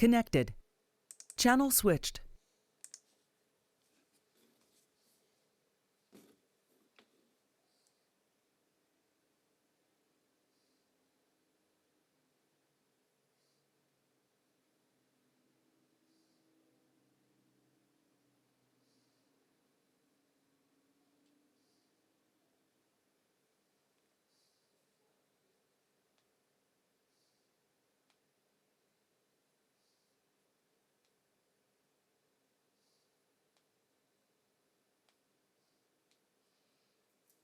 Connected. Channel switched.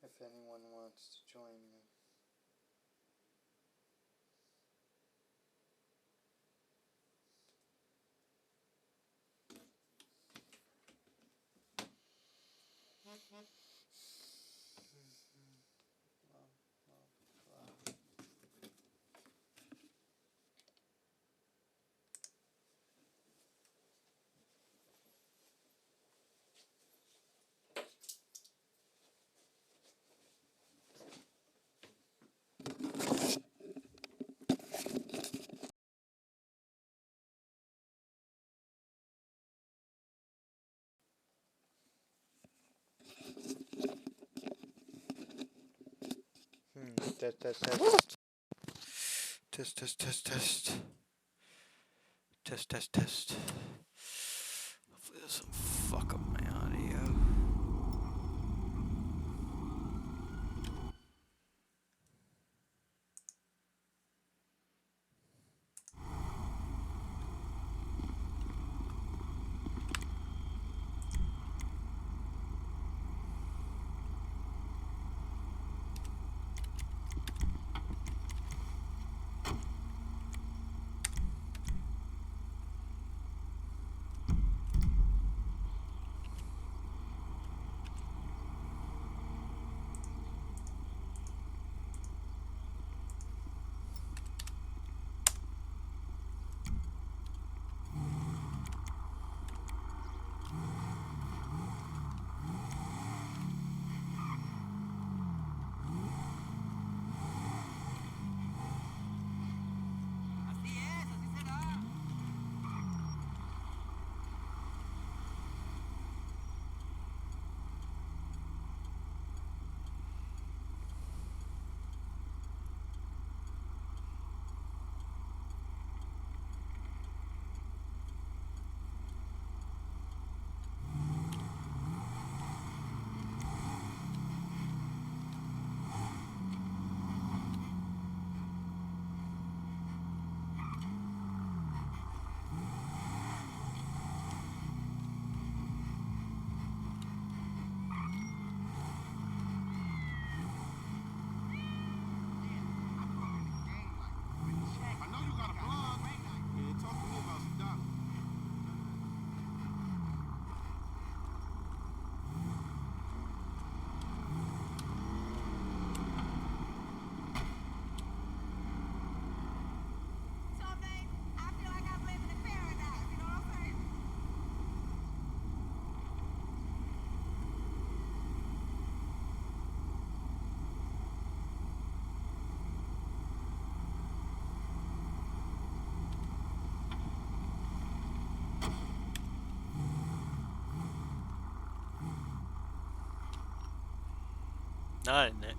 If anyone wants to join me. Test, test, test. Test, test, test, test. Test, test, test. Hopefully this doesn't fuck up my audio. Not in it.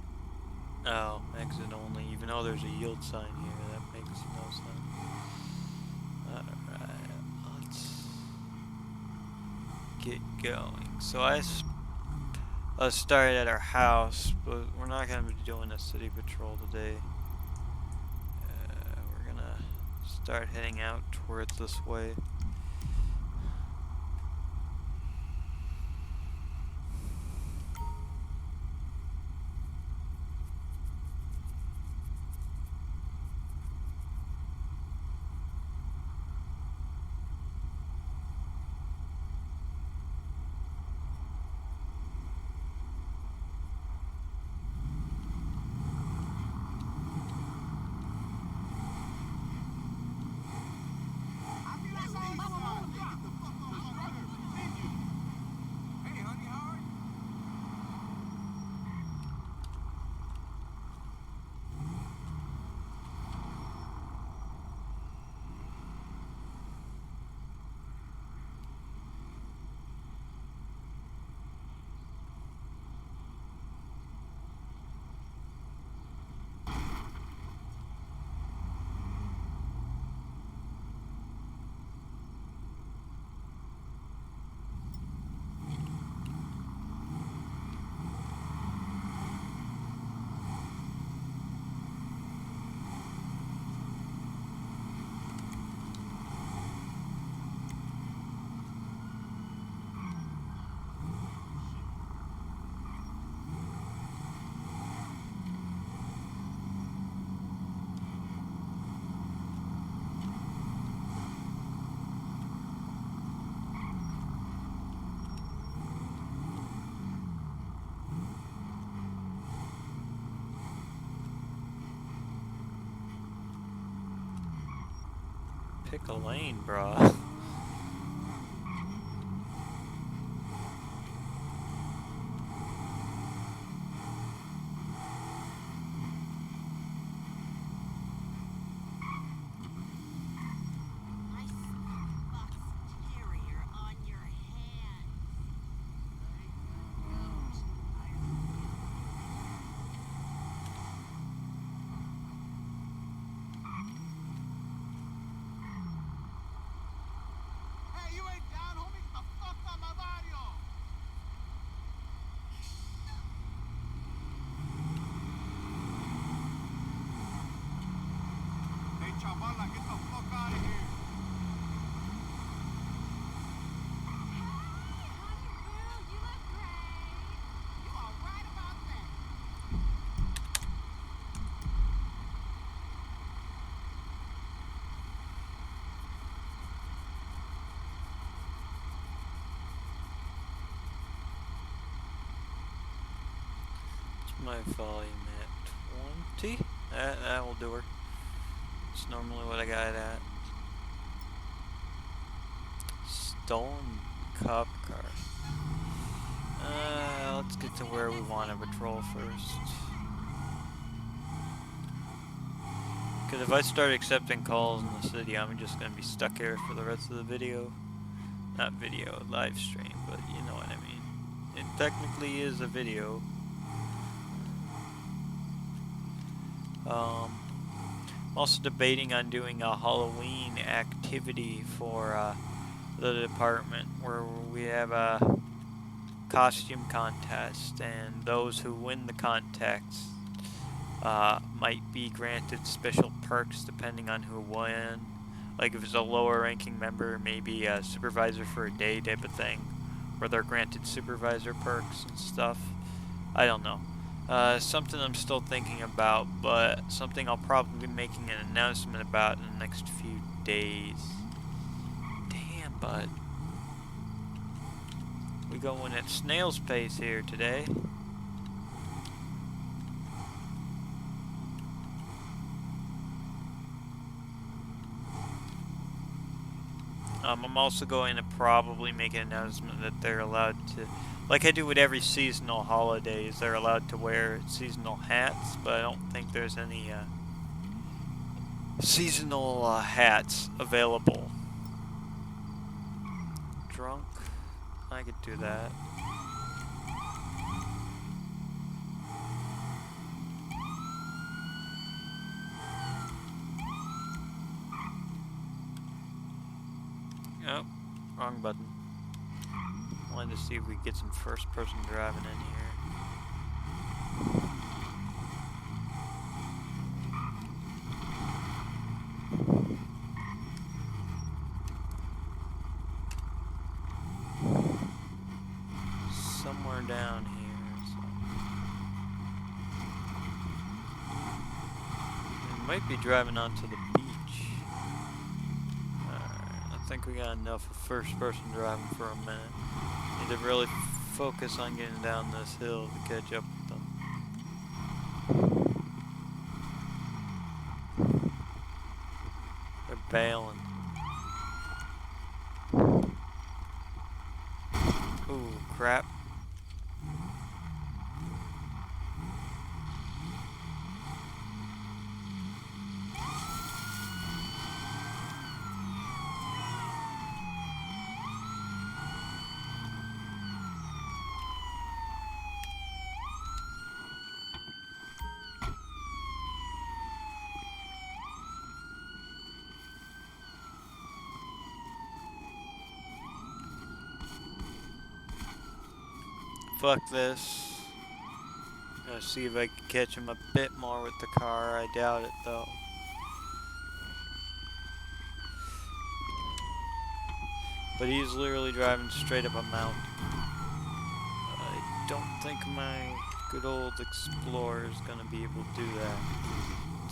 Oh, exit only, even though there's a yield sign here, that makes no sense. Alright, let's get going. So let's start at our house, but we're not going to be doing a city patrol today. We're going to start heading out towards this way. Pick a lane, bruh. Chavala, get the fuck out of here. Hey, honey boo, you look great. You are right about that. What's my volume at? 20? That will do her. It's normally what I got it at. Stolen cop car. Let's get to where we want to patrol first. Because if I start accepting calls in the city, I'm just going to be stuck here for the rest of the video. Not video, live stream, but you know what I mean. It technically is a video. I'm also debating on doing a Halloween activity for the department where we have a costume contest, and those who win the contest might be granted special perks depending on who won. Like if it's a lower ranking member, maybe a supervisor for a day type of thing, where they're granted supervisor perks and stuff. I don't know. Something I'm still thinking about, but something I'll probably be making an announcement about in the next few days. Damn, bud. We going at snail's pace here today. I'm also going to probably make an announcement that they're allowed to, like I do with every seasonal holidays, they're allowed to wear seasonal hats, but I don't think there's any seasonal hats available. Drunk? I could do that. Oh, wrong button. Wanted to see if we could get some first person driving in here. Somewhere down here. So. We might be driving onto the beach. I think we got enough of first person driving for a minute. Need to really focus on getting down this hill to catch up with them. They're bailing. Ooh, crap. Fuck this. Gonna see if I can catch him a bit more with the car. I doubt it though. But he's literally driving straight up a mountain. I don't think my good old Explorer is gonna be able to do that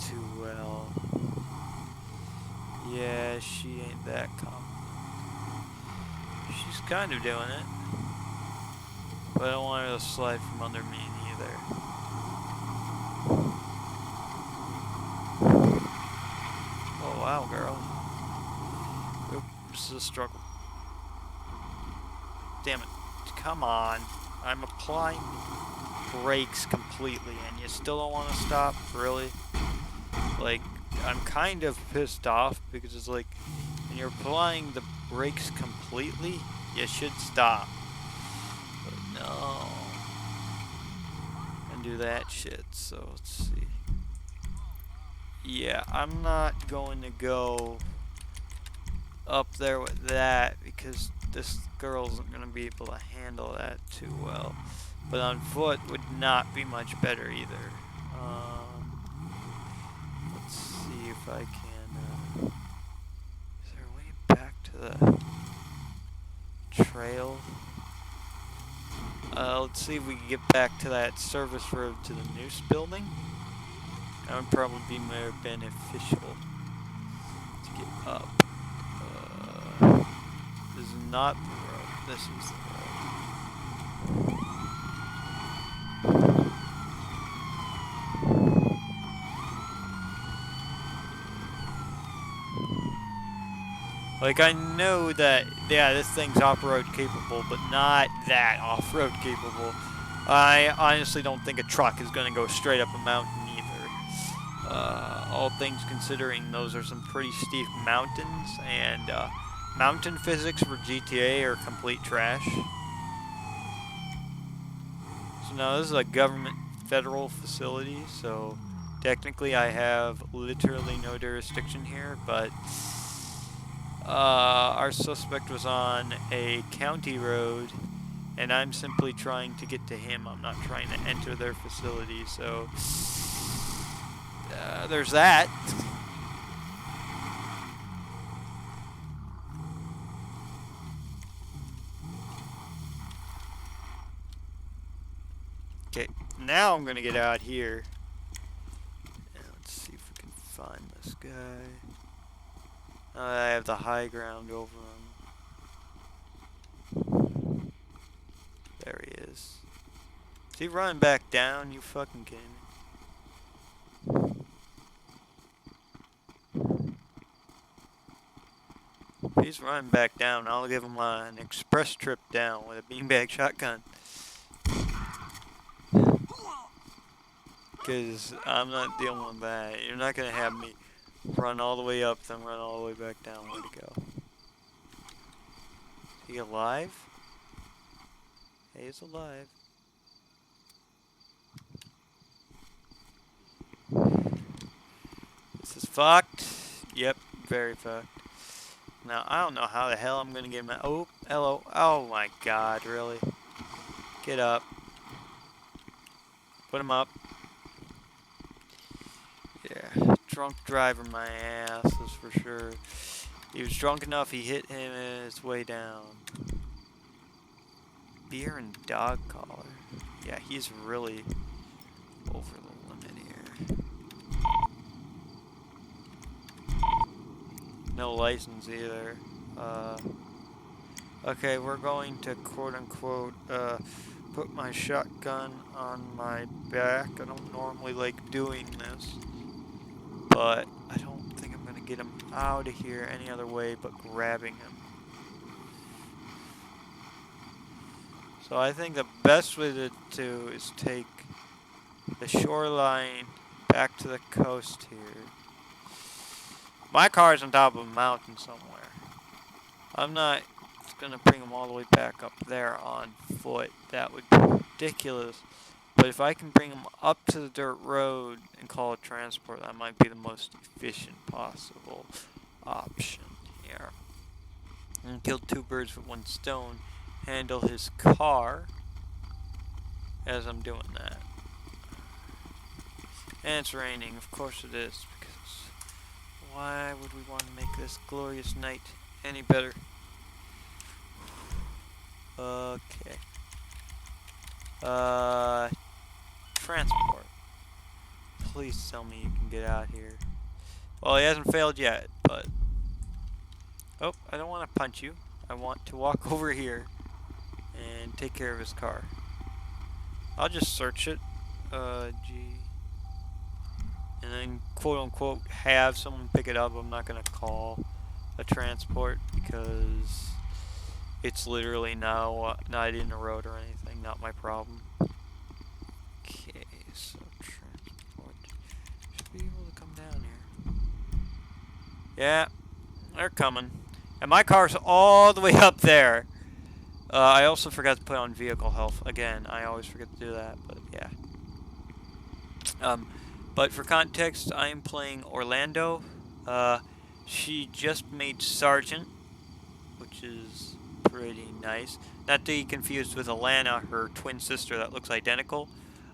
too well. Yeah, she ain't that confident. She's kind of doing it. But I don't want her to slide from under me either. Oh wow, girl. This is a struggle. Damn it. Come on. I'm applying brakes completely and you still don't want to stop? Really? Like, I'm kind of pissed off because it's like, when you're applying the brakes completely, you should stop. But no. And do that shit, so let's see. Yeah, I'm not going to go up there with that because this girl isn't going to be able to handle that too well. But on foot would not be much better either. Let's see if I can. Is there a way back to the trail? Let's see if we can get back to that service road to the Noose building. That would probably be more beneficial to get up. This is not the road. This is the road. Like, I know that, yeah, this thing's off-road capable, but not that off-road capable. I honestly don't think a truck is going to go straight up a mountain either. All things considering, those are some pretty steep mountains, and mountain physics for GTA are complete trash. So now this is a government federal facility, so technically I have literally no jurisdiction here, but our suspect was on a county road, and I'm simply trying to get to him. I'm not trying to enter their facility, so there's that. Okay, now I'm gonna get out here. And let's see if we can find this guy. I have the high ground over him. There he is. Is he running back down? You fucking kidding me? If he's running back down, I'll give him an express trip down with a beanbag shotgun. Because I'm not dealing with that. You're not going to have me run all the way up, then run all the way back down. Where'd he go? Is he alive? Hey, he's alive. This is fucked. Yep, very fucked. Now, I don't know how the hell I'm going to get him out. Oh, hello. Oh my god, really? Get up. Put him up. Yeah, drunk driver my ass, that's for sure. He was drunk enough, he hit him his way down. Beer and dog collar. Yeah, he's really over the limit here. No license either. Okay, we're going to quote-unquote put my shotgun on my back. I don't normally like doing this, but I don't think I'm gonna get him out of here any other way but grabbing him. So I think the best way to do is take the shoreline back to the coast here. My car's on top of a mountain somewhere. I'm not gonna bring him all the way back up there on foot. That would be ridiculous. But if I can bring him up to the dirt road and call it transport, that might be the most efficient possible option here. And kill two birds with one stone. Handle his car as I'm doing that. And it's raining, of course it is, because why would we want to make this glorious night any better? Okay. Transport. Please tell me you can get out here. Well, he hasn't failed yet, but... Oh, I don't want to punch you. I want to walk over here and take care of his car. I'll just search it. G. And then, quote-unquote, have someone pick it up. I'm not going to call. a transport because it's literally now not in the road or anything, not my problem. Okay, so transport should be able to come down here. Yeah, they're coming. And my car's all the way up there. I also forgot to put on vehicle health. Again, I always forget to do that, but yeah. But for context, I am playing Orlando. She just made Sergeant, which is pretty nice. Not to be confused with Alana, her twin sister that looks identical.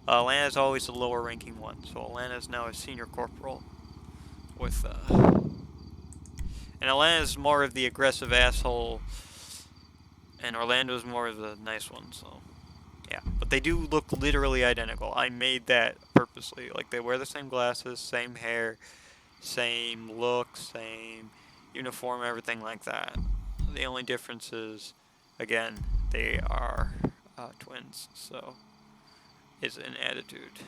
Alana's always the lower ranking one, so Alana's now a senior corporal. With, and Alana's more of the aggressive asshole, and Orlando's more of the nice one, so. Yeah, but they do look literally identical. I made that purposely. Like, they wear the same glasses, same hair, same look, same uniform, everything like that. The only difference is, again, they are twins, so it's an attitude.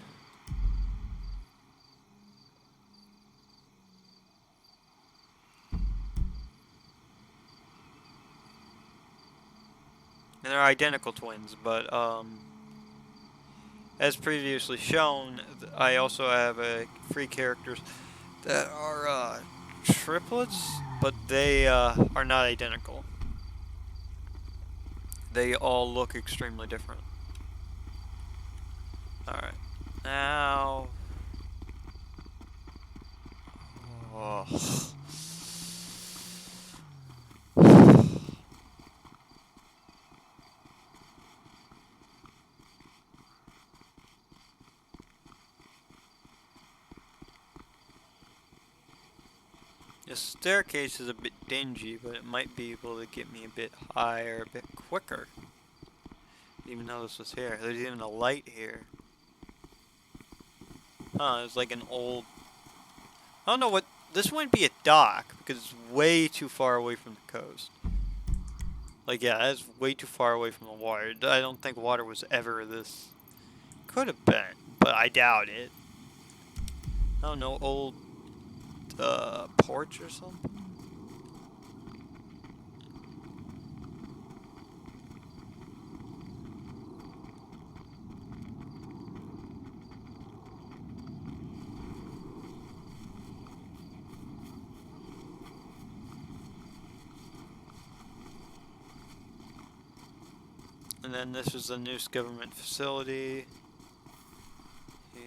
And they're identical twins, but as previously shown, I also have free characters that are triplets, but they are not identical. They all look extremely different. Alright, now... Oh. The staircase is a bit dingy, but it might be able to get me a bit higher, a bit quicker. Even though this was here. There's even a light here. Huh, it's like an old... I don't know what... This might be a dock, because it's way too far away from the coast. Like, yeah, that's way too far away from the water. I don't think water was ever this... Could have been, but I doubt it. I don't know, old... porch or something? And then this is the Noose government facility. Here.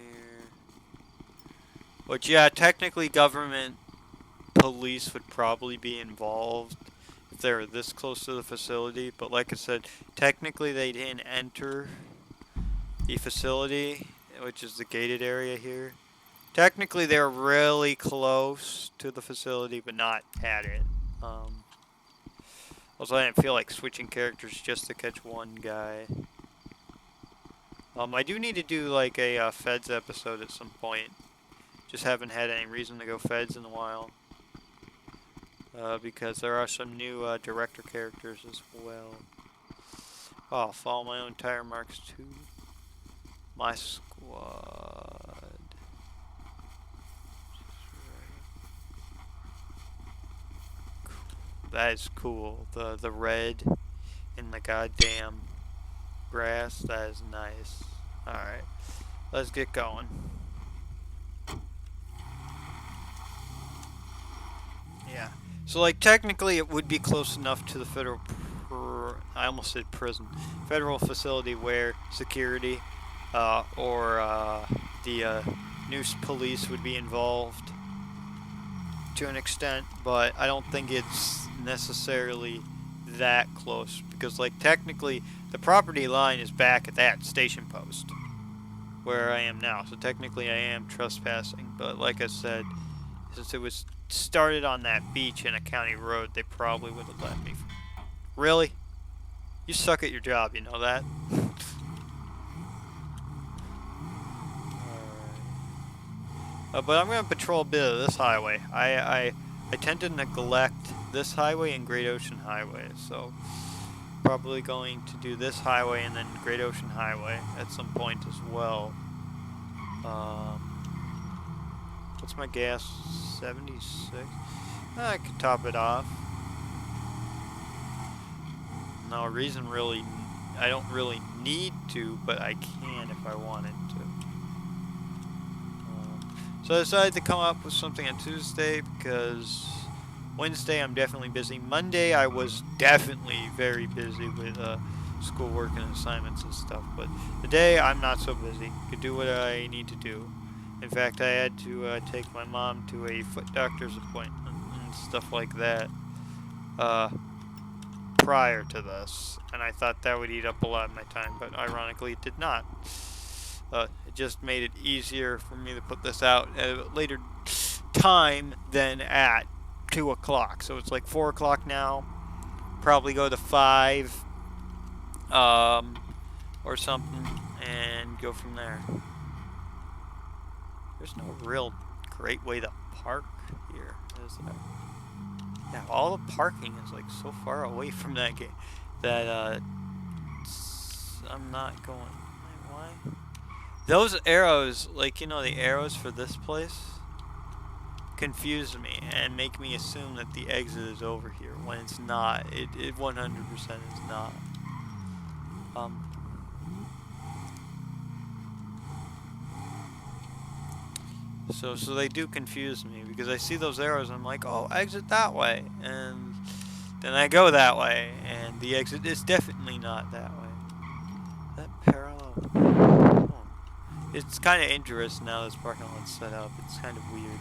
Which, yeah, technically government police would probably be involved if they were this close to the facility. But like I said, technically they didn't enter the facility, which is the gated area here. Technically they're really close to the facility, but not at it. Also, I didn't feel like switching characters just to catch one guy. I do need to do like a Feds episode at some point. Just haven't had any reason to go Feds in a while. Because there are some new director characters as well. Oh, I'll follow my own tire marks to my squad. That is cool. The red in the goddamn grass. That is nice. Alright. Let's get going. Yeah. So, like, technically it would be close enough to the federal... I almost said prison. Federal facility where security or the Noose police would be involved to an extent, but I don't think it's necessarily that close because, like, technically the property line is back at that station post where I am now, so technically I am trespassing, but like I said, since it was started on that beach in a county road, they probably would have let me. Really? You suck at your job, you know that? But I'm going to patrol a bit of this highway. I tend to neglect this highway and Great Ocean Highway, so probably going to do this highway and then Great Ocean Highway at some point as well. What's my gas? 76? I could top it off. No reason really. I don't really need to, but I can if I wanted to. So I decided to come up with something on Tuesday because Wednesday I'm definitely busy. Monday I was definitely very busy with schoolwork and assignments and stuff. But today I'm not so busy. Could do what I need to do. In fact, I had to take my mom to a foot doctor's appointment and stuff like that prior to this. And I thought that would eat up a lot of my time, but ironically it did not. It just made it easier for me to put this out at a later time than at 2 o'clock. So it's like 4 o'clock now. Probably go to 5 or something and go from there. There's no real great way to park here, is there? Yeah, all the parking is like so far away from that gate that I'm not going. Wait, why? Those arrows, like, you know, the arrows for this place confuse me and make me assume that the exit is over here when it's not. It 100% is not. So they do confuse me because I see those arrows and I'm like, oh, exit that way, and then I go that way, and the exit is definitely not that way. That parallel. Oh. It's kind of interesting now this parking lot's set up. It's kind of weird.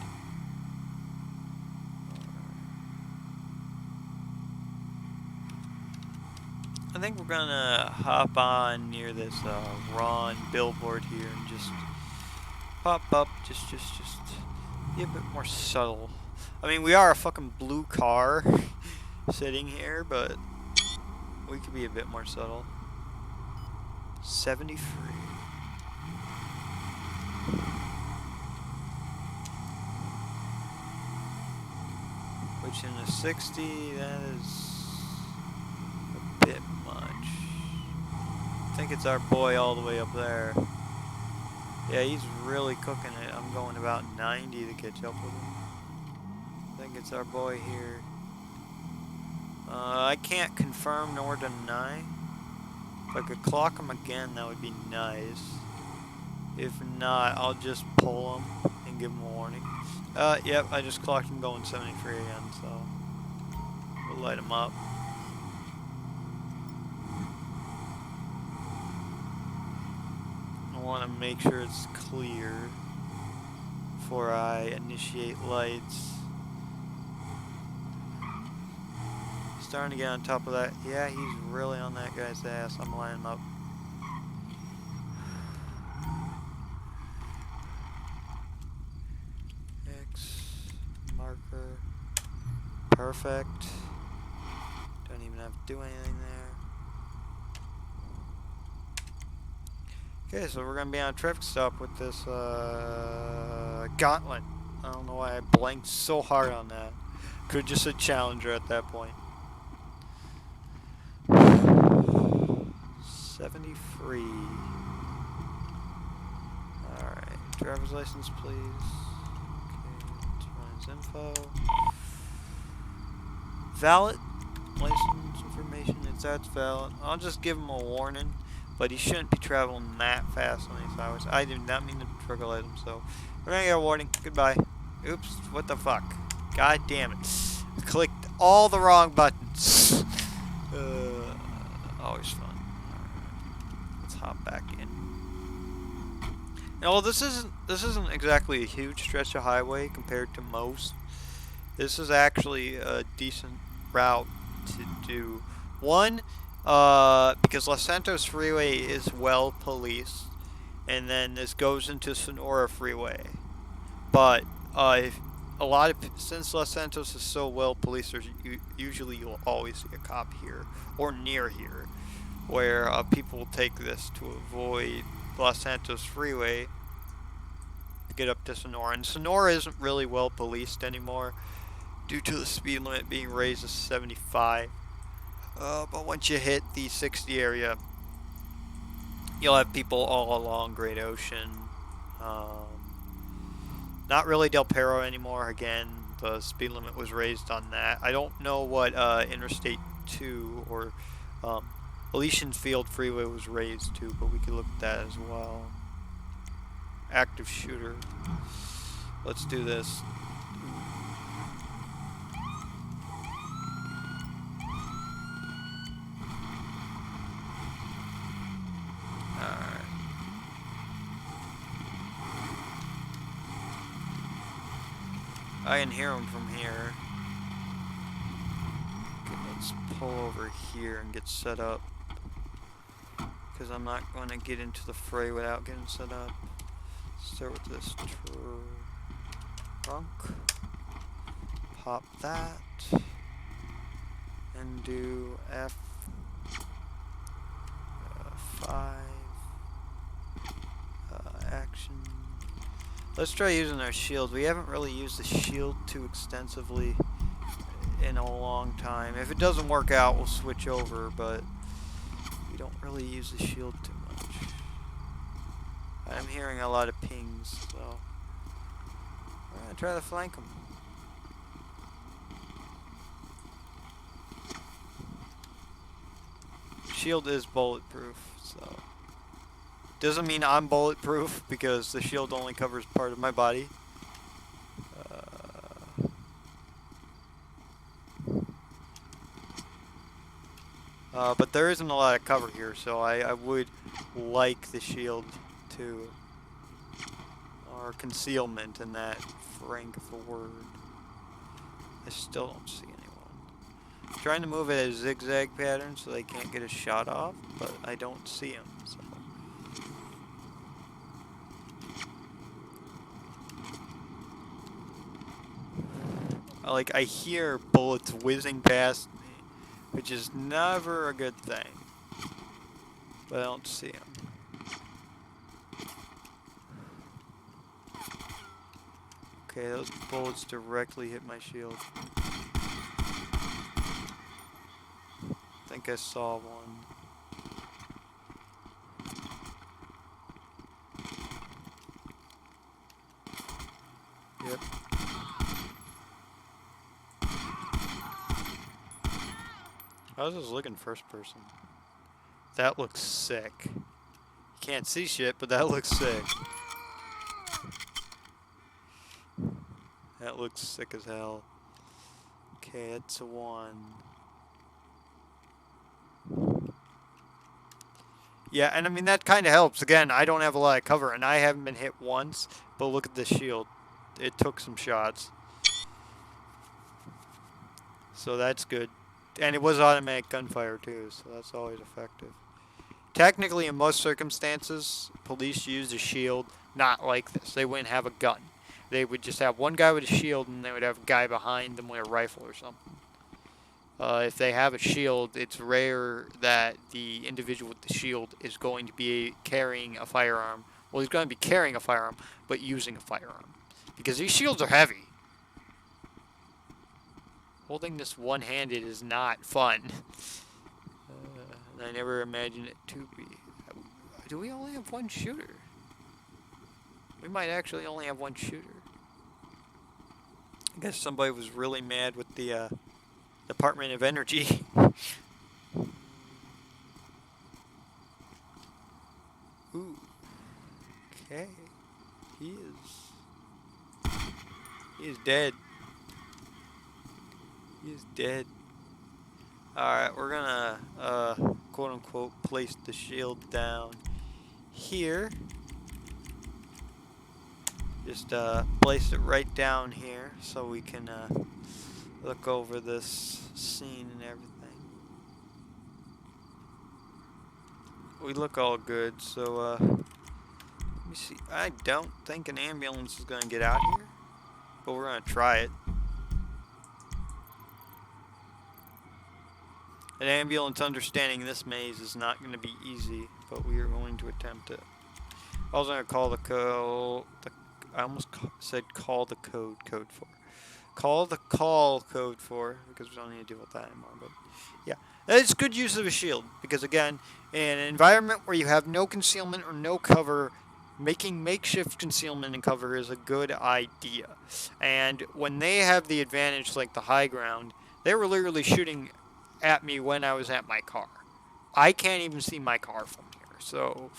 I think we're gonna hop on near this Ron billboard here and just pop up, just be a bit more subtle. I mean, we are a fucking blue car sitting here, but we could be a bit more subtle. 73. Which in the 60, that is a bit much. I think it's our boy all the way up there. Yeah, he's really cooking it. I'm going about 90 to catch up with him. I think it's our boy here. I can't confirm nor deny. If I could clock him again, that would be nice. If not, I'll just pull him and give him a warning. Yep, I just clocked him going 73 again, so we'll light him up. I want to make sure it's clear before I initiate lights. Starting to get on top of that. Yeah, he's really on that guy's ass. I'm lining him up. X marker. Perfect. Don't even have to do anything there. Okay, so we're gonna be on a traffic stop with this gauntlet. I don't know why I blanked so hard on that. Could just said Challenger at that point. 73. Alright, driver's license please. Okay, let's run his info. Valid license information, that's valid. I'll just give him a warning, but he shouldn't be traveling that fast on these highways. I did not mean to trigger him, so we're gonna get a warning. Goodbye. Oops, what the fuck? God damn it. I clicked all the wrong buttons. Always fun. Alright. Let's hop back in. Now, well, this isn't exactly a huge stretch of highway compared to most. This is actually a decent route to do. One, because Los Santos Freeway is well policed, and then this goes into Sonora Freeway. But since Los Santos is so well policed, usually you'll always see a cop here or near here, where people will take this to avoid Los Santos Freeway to get up to Sonora. And Sonora isn't really well policed anymore due to the speed limit being raised to 75. But once you hit the 60 area, you'll have people all along Great Ocean. Not really Del Perro anymore. Again, the speed limit was raised on that. I don't know what Interstate 2 or Elysian Field Freeway was raised to, but we could look at that as well. Active shooter. Let's do this. Alright. I can hear him from here. Okay, let's pull over here and get set up. Because I'm not going to get into the fray without getting set up. Start with this trunk. Pop that. And do F5. Action. Let's try using our shield. We haven't really used the shield too extensively in a long time. If it doesn't work out, we'll switch over, but we don't really use the shield too much. I'm hearing a lot of pings, so we're gonna try to flank them. Shield is bulletproof, so doesn't mean I'm bulletproof because the shield only covers part of my body. But there isn't a lot of cover here, so I would like the shield to, or concealment in that frank of a word. I still don't see anyone. I'm trying to move it at a zigzag pattern so they can't get a shot off, but I don't see them. So. Like, I hear bullets whizzing past me, which is never a good thing. But I don't see them. Okay, those bullets directly hit my shield. I think I saw one. Yep. I was just looking first person. That looks sick. You can't see shit, but that looks sick. That looks sick as hell. Okay, that's a 1. Yeah, and I mean, that kind of helps. Again, I don't have a lot of cover, and I haven't been hit once, but look at the shield. It took some shots. So that's good. And it was automatic gunfire too, so that's always effective. Technically, in most circumstances, police use a shield not like this. They wouldn't have a gun. They would just have one guy with a shield, and they would have a guy behind them with a rifle or something. If they have a shield, it's rare that the individual with the shield is going to be carrying a firearm. Well, he's going to be carrying a firearm, but using a firearm. Because these shields are heavy. Holding this one-handed is not fun. And I never imagined it to be. Do we only have one shooter? We might actually only have one shooter. I guess somebody was really mad with the Department of Energy. Ooh. Okay. He is dead. He is dead. Alright, we're gonna, quote unquote, place the shield down here. Just, place it right down here so we can, look over this scene and everything. We look all good, so, let me see. I don't think an ambulance is gonna get out here, but we're gonna try it. An ambulance understanding this maze is not going to be easy, but we are going to attempt it. I was going to call the code. I almost said call the code 4. Call the call code 4 because we don't need to deal with that anymore. But yeah, it's good use of a shield because again, in an environment where you have no concealment or no cover, making makeshift concealment and cover is a good idea. And when they have the advantage, like the high ground, they were literally shooting at me when I was at my car. I can't even see my car from here, so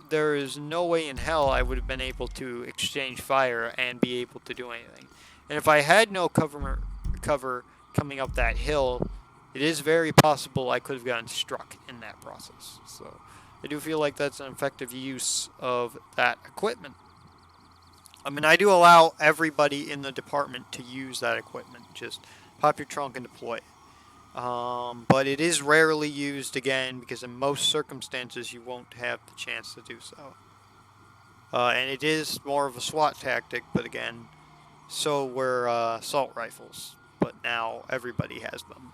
there is no way in hell I would have been able to exchange fire and be able to do anything. And if I had no cover coming up that hill, it is very possible I could have gotten struck in that process. So I do feel like that's an effective use of that equipment. I mean, I do allow everybody in the department to use that equipment. Just pop your trunk and deploy it. But it is rarely used again because in most circumstances you won't have the chance to do so. And it is more of a SWAT tactic, but again, so were assault rifles. But now everybody has them,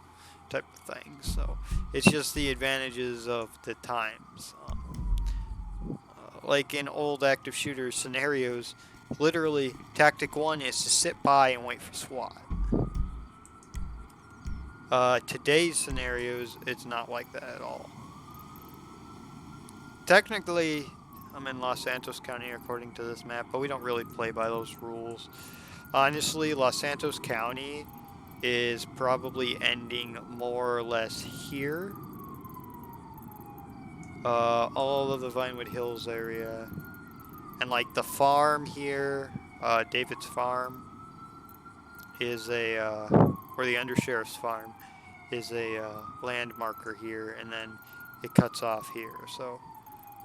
type of thing. So it's just the advantages of the times. Like in old active shooter scenarios, literally tactic 1 is to sit by and wait for SWAT. Today's scenarios, it's not like that at all. Technically, I'm in Los Santos County according to this map, but we don't really play by those rules. Honestly, Los Santos County is probably ending more or less here. All of the Vinewood Hills area. And like the farm here, David's farm, is a, or the undersheriff's farm, is a land marker here, and then it cuts off here. So,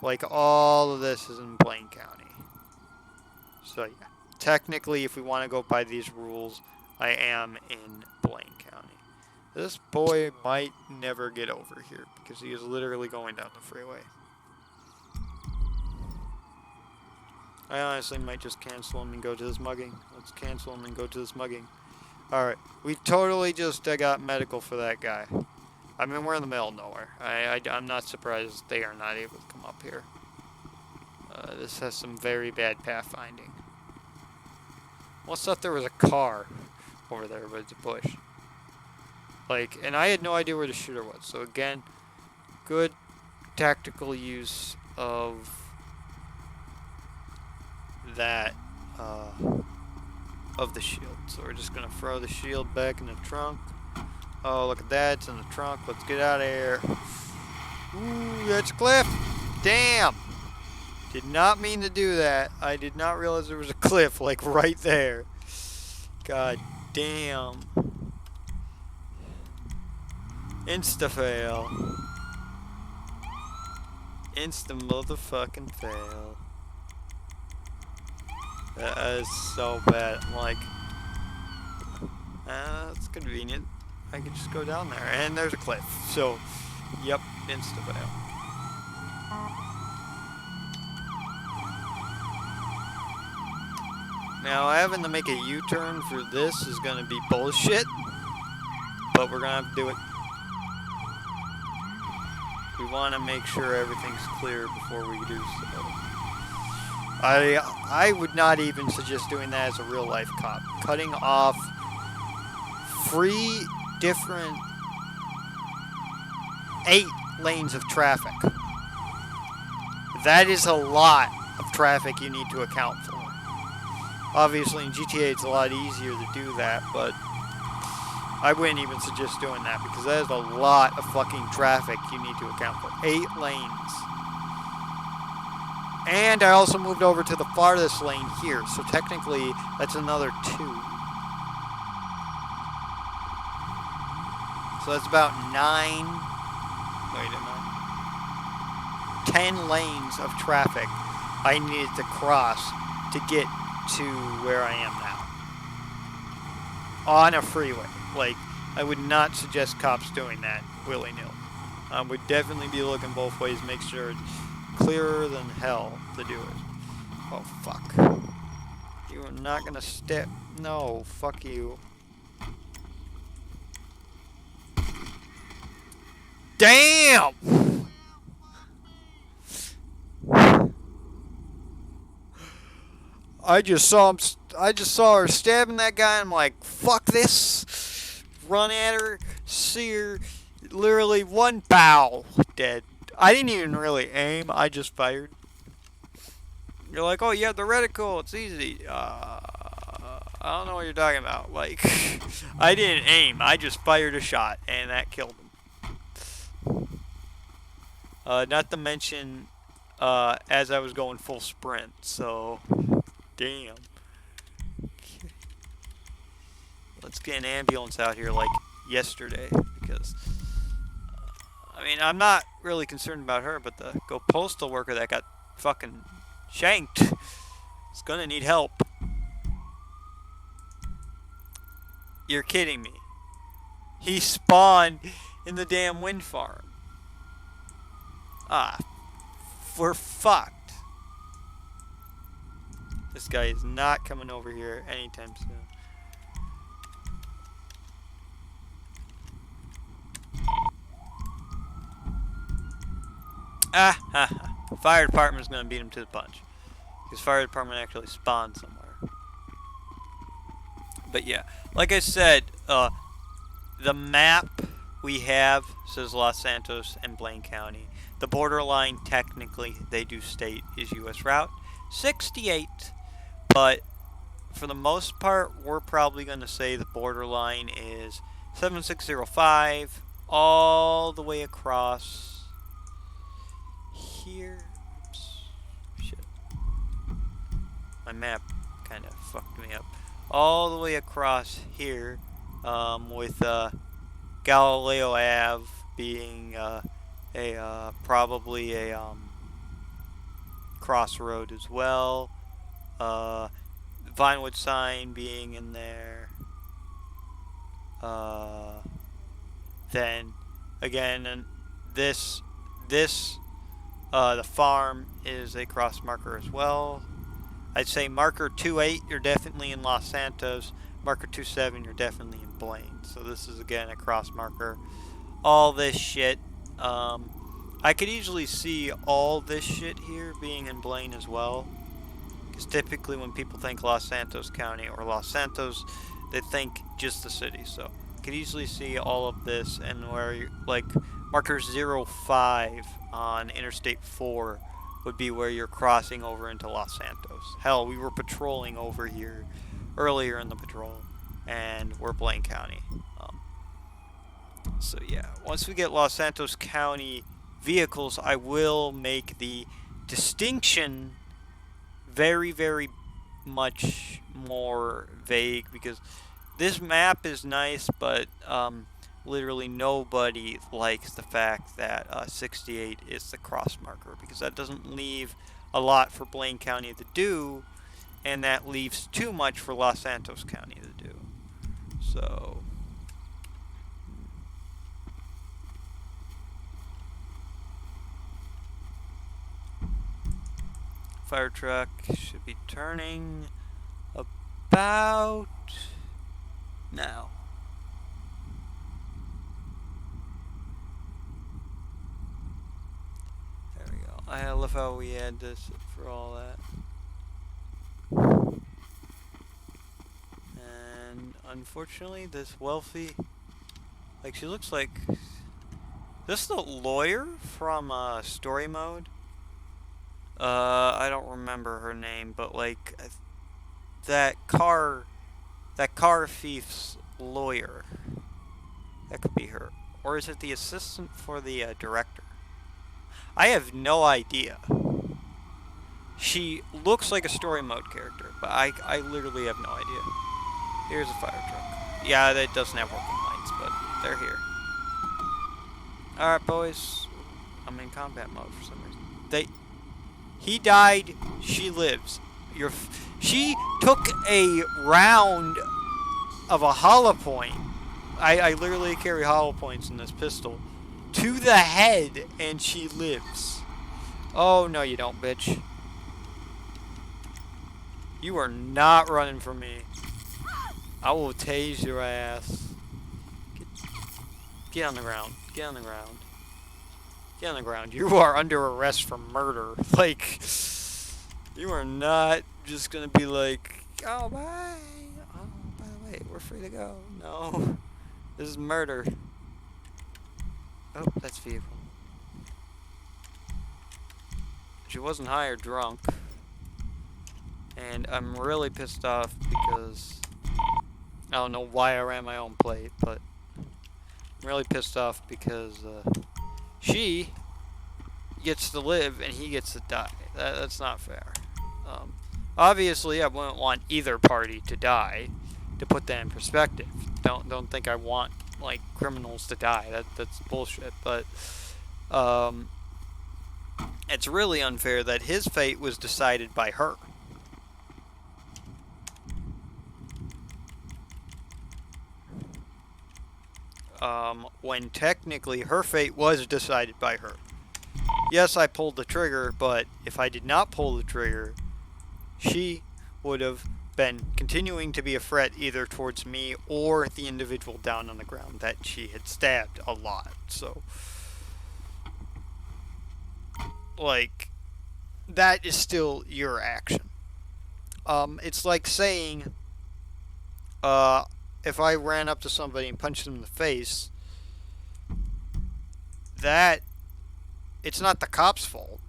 like, all of this is in Blaine County. So, yeah. Technically, if we want to go by these rules, I am in Blaine County. This boy might never get over here, because he is literally going down the freeway. I honestly might just cancel him and go to this mugging. Let's cancel him and go to this mugging. Alright, we totally just got medical for that guy. I mean, we're in the middle of nowhere. I'm not surprised they are not able to come up here. This has some very bad pathfinding. Well, I thought there was a car over there, but it's a bush. Like, and I had no idea where the shooter was. So again, good tactical use of that, of the shield. So we're just gonna throw the shield back in the trunk. Oh, look at that, it's in the trunk. Let's get out of here. Ooh, that's a cliff. Damn. Did not mean to do that. I did not realize there was a cliff, like, right there. God damn. Insta-fail. Insta-motherfucking fail. That is so bad. I'm like, that's convenient. I can just go down there. And there's a cliff. So, yep, insta-fail. Now, having to make a U-turn for this is going to be bullshit. But we're going to have to do it. We want to make sure everything's clear before we do so. I would not even suggest doing that as a real life cop. Cutting off 3 different 8 lanes of traffic. That is a lot of traffic you need to account for. Obviously in GTA it's a lot easier to do that, but I wouldn't even suggest doing that because that is a lot of fucking traffic you need to account for. 8 lanes. And I also moved over to the farthest lane here, so technically that's another 2. So that's about 9, wait a minute, 10 lanes of traffic I needed to cross to get to where I am now. On a freeway. Like, I would not suggest cops doing that willy-nilly. I would definitely be looking both ways, make sure it's clearer than hell to do it. Oh, fuck. You are not gonna step. No, fuck you. Damn! I just saw her stabbing that guy. I'm like, fuck this. Run at her, see her. Literally one bow, dead. I didn't even really aim. I just fired. You're like, oh, you have the reticle. It's easy. I don't know what you're talking about. Like, I didn't aim. I just fired a shot, and that killed him. Not to mention, as I was going full sprint. So, damn. Let's get an ambulance out here like yesterday, because I mean, I'm not really concerned about her, but the postal worker that got fucking shanked is gonna need help. You're kidding me. He spawned in the damn wind farm. Ah, we're fucked. This guy is not coming over here anytime soon. Ah, ha, ha. Fire department's gonna beat him to the punch. Because fire department actually spawned somewhere. But yeah, like I said, the map we have says Los Santos and Blaine County. The borderline, technically, they do state, is U.S. Route 68. But for the most part, we're probably going to say the borderline is 7605 all the way across here. Oops. Shit. My map kind of fucked me up. All the way across here, with Galileo Ave being probably a crossroad as well. Vinewood sign being in there. Then again, and this the farm is a cross marker as well. I'd say marker 28, you're definitely in Los Santos. Marker 27, you're definitely in Blaine. So this is again a cross marker. All this shit. I could easily see all this shit here being in Blaine as well. Because typically when people think Los Santos County or Los Santos, they think just the city. So I could easily see all of this, and where you, like marker 05 on Interstate 4 would be where you're crossing over into Los Santos. Hell, we were patrolling over here earlier in the patrol, and we're Blaine County. So yeah, once we get Los Santos County vehicles, I will make the distinction very, very much more vague, because this map is nice, but literally nobody likes the fact that 68 is the cross marker, because that doesn't leave a lot for Blaine County to do, and that leaves too much for Los Santos County to do. So fire truck should be turning about now. There we go. I love how we had this for all that. And unfortunately, this wealthy, like, she looks like this, the lawyer from Story Mode. I don't remember her name, but like that car thief's lawyer. That could be her. Or is it the assistant for the director? I have no idea. She looks like a Story Mode character, but I literally have no idea. Here's a fire truck. Yeah, that doesn't have working lights, but they're here. Alright, boys. I'm in combat mode for some reason. He died, she lives. She took a round of a hollow point. I literally carry hollow points in this pistol. To the head, and she lives. Oh, no you don't, bitch. You are not running from me. I will tase your ass. Get on the ground. Get on the ground. Get on the ground. You are under arrest for murder. Like, you are not just gonna be like, oh, bye. Oh, by the way, we're free to go. No. This is murder. Oh, that's vehicle. She wasn't high or drunk. And I'm really pissed off because I don't know why I ran my own plate, but I'm really pissed off because she gets to live and he gets to die. That's not fair. Obviously, I wouldn't want either party to die. To put that in perspective, don't think I want like criminals to die. That's bullshit. But it's really unfair that his fate was decided by her. When technically her fate was decided by her. Yes, I pulled the trigger, but if I did not pull the trigger, she would have been continuing to be a threat either towards me or the individual down on the ground that she had stabbed a lot. So, like, that is still your action. It's like saying, if I ran up to somebody and punched them in the face, that it's not the cop's fault.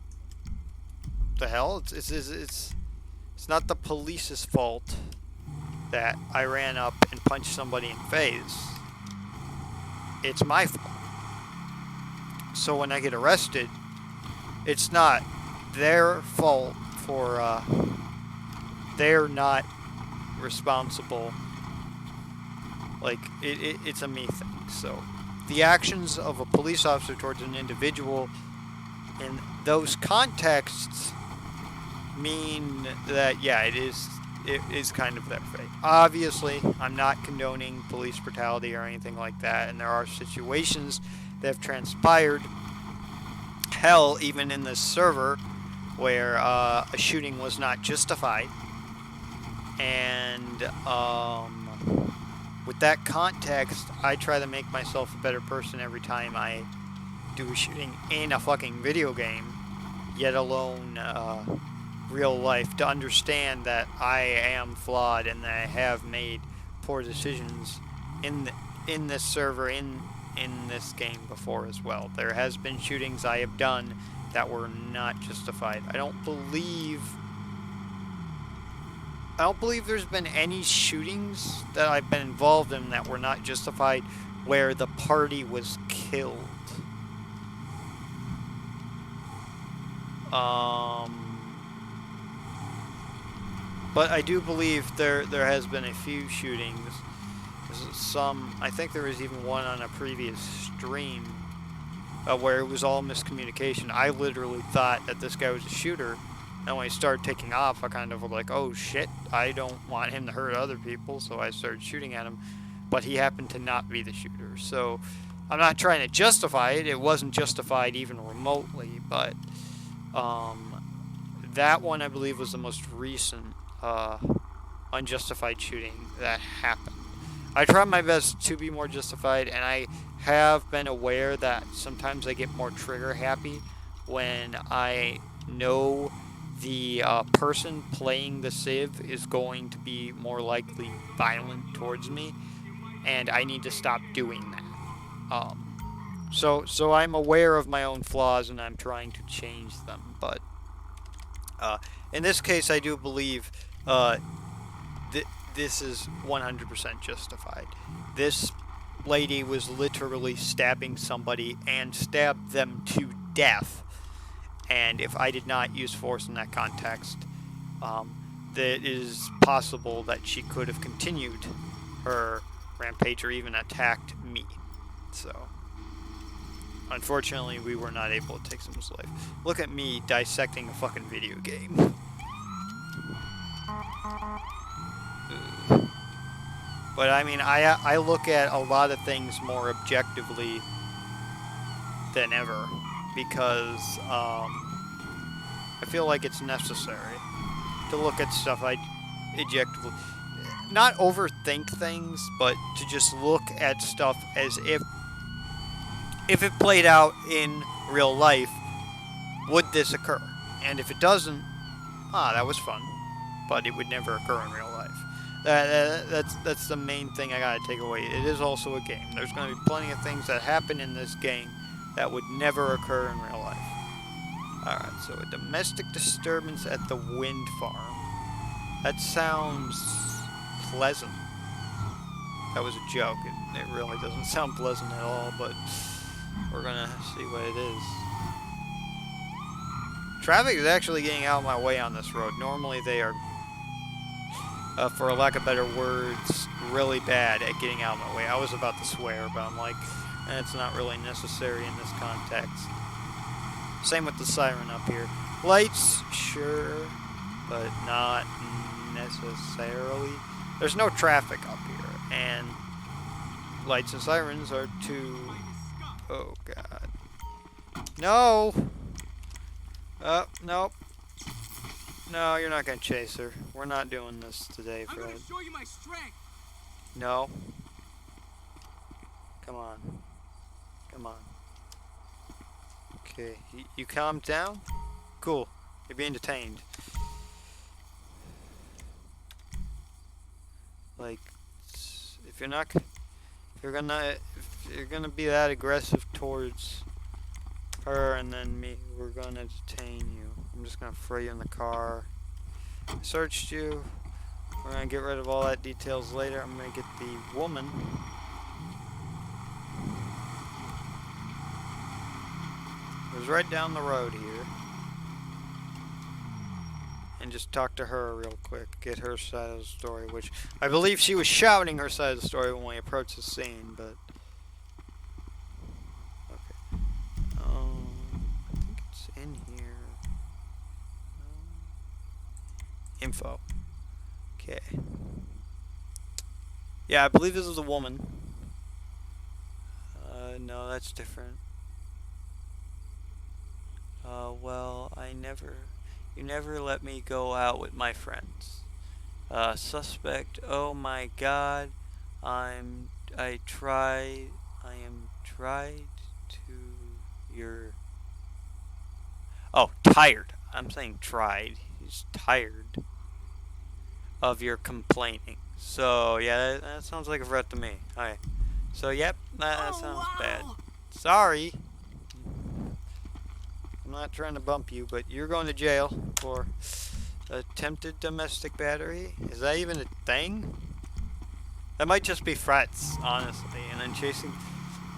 The hell? It's not the police's fault that I ran up and punched somebody in the face. It's my fault. So when I get arrested, it's not their fault for, they're not responsible. Like, it's a me thing. So the actions of a police officer towards an individual in those contexts mean that, yeah, it is kind of their fate. Obviously, I'm not condoning police brutality or anything like that, and there are situations that have transpired, hell, even in this server, where a shooting was not justified, and with that context, I try to make myself a better person every time I do a shooting in a fucking video game, yet alone real life, to understand that I am flawed and that I have made poor decisions in this server, in this game before as well. There has been shootings I have done that were not justified. I don't believe there's been any shootings that I've been involved in that were not justified where the party was killed. But I do believe there has been a few shootings. I think there was even one on a previous stream where it was all miscommunication. I literally thought that this guy was a shooter, and when he started taking off, I kind of was like, oh shit, I don't want him to hurt other people, so I started shooting at him, but he happened to not be the shooter. So I'm not trying to justify it. It wasn't justified even remotely, but that one I believe was the most recent unjustified shooting that happened. I try my best to be more justified, and I have been aware that sometimes I get more trigger happy when I know the person playing the Civ is going to be more likely violent towards me, and I need to stop doing that. So I'm aware of my own flaws, and I'm trying to change them. But in this case, I do believe this is 100% justified. This lady was literally stabbing somebody and stabbed them to death. And if I did not use force in that context, it is possible that she could have continued her rampage or even attacked me. So, unfortunately, we were not able to take someone's life. Look at me dissecting a fucking video game. But I mean, I look at a lot of things more objectively than ever, because I feel like it's necessary to look at stuff objectively. Not overthink things, but to just look at stuff as if it played out in real life, would this occur? And if it doesn't, that was fun, but it would never occur in real life. That's the main thing I gotta take away. It is also a game. There's gonna be plenty of things that happen in this game that would never occur in real life. Alright, so a domestic disturbance at the wind farm. That sounds pleasant. That was a joke. It really doesn't sound pleasant at all, but we're gonna see what it is. Traffic is actually getting out of my way on this road. Normally they are, for lack of better words, really bad at getting out of my way. I was about to swear, but I'm like, it's not really necessary in this context. Same with the siren up here. Lights, sure, but not necessarily. There's no traffic up here, and lights and sirens are too... Oh, God. No! Nope. No, you're not gonna chase her. We're not doing this today, I'm Fred. gonna show you my strength. No. Come on. Come on. Okay, you calmed down? Cool. You're being detained. Like, if you're gonna be that aggressive towards her and then me, we're gonna detain you. I'm just gonna throw you in the car. I searched you. We're gonna get rid of all that details later. I'm gonna get the woman. It was right down the road here. And just talk to her real quick. Get her side of the story, which I believe she was shouting her side of the story when we approached the scene, but... Okay. I think it's in here. Info. Okay. Yeah, I believe this is a woman. No, that's different. Well, you never let me go out with my friends. Suspect, oh my God, I am tried to oh, tired. I'm saying tried. He's tired of your complaining. So, yeah, that sounds like a threat to me. Okay. So, yep, that sounds bad. Sorry. I'm not trying to bump you, but you're going to jail for attempted domestic battery. Is that even a thing? That might just be threats, honestly. And then chasing...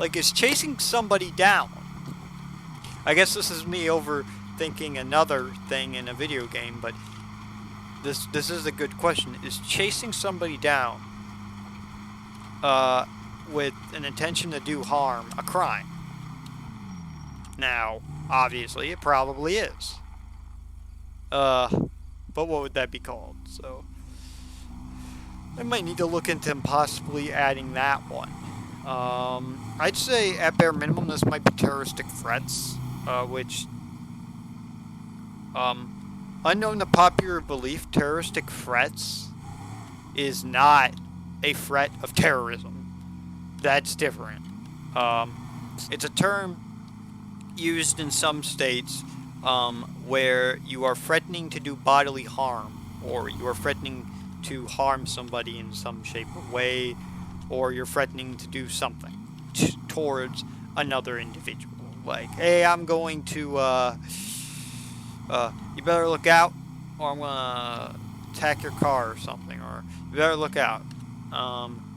Like, is chasing somebody down? I guess this is me overthinking another thing in a video game, but this is a good question. Is chasing somebody down with an intention to do harm a crime? Now, obviously, it probably is. But what would that be called? So, I might need to look into possibly adding that one. I'd say, at bare minimum, this might be terroristic threats, which, unknown to popular belief, terroristic threats is not a threat of terrorism. That's different. It's a term used in some states where you are threatening to do bodily harm, or you are threatening to harm somebody in some shape or way, or you're threatening to do something towards another individual. Like, hey, I'm going to, you better look out, or I'm gonna attack your car or something, or you better look out.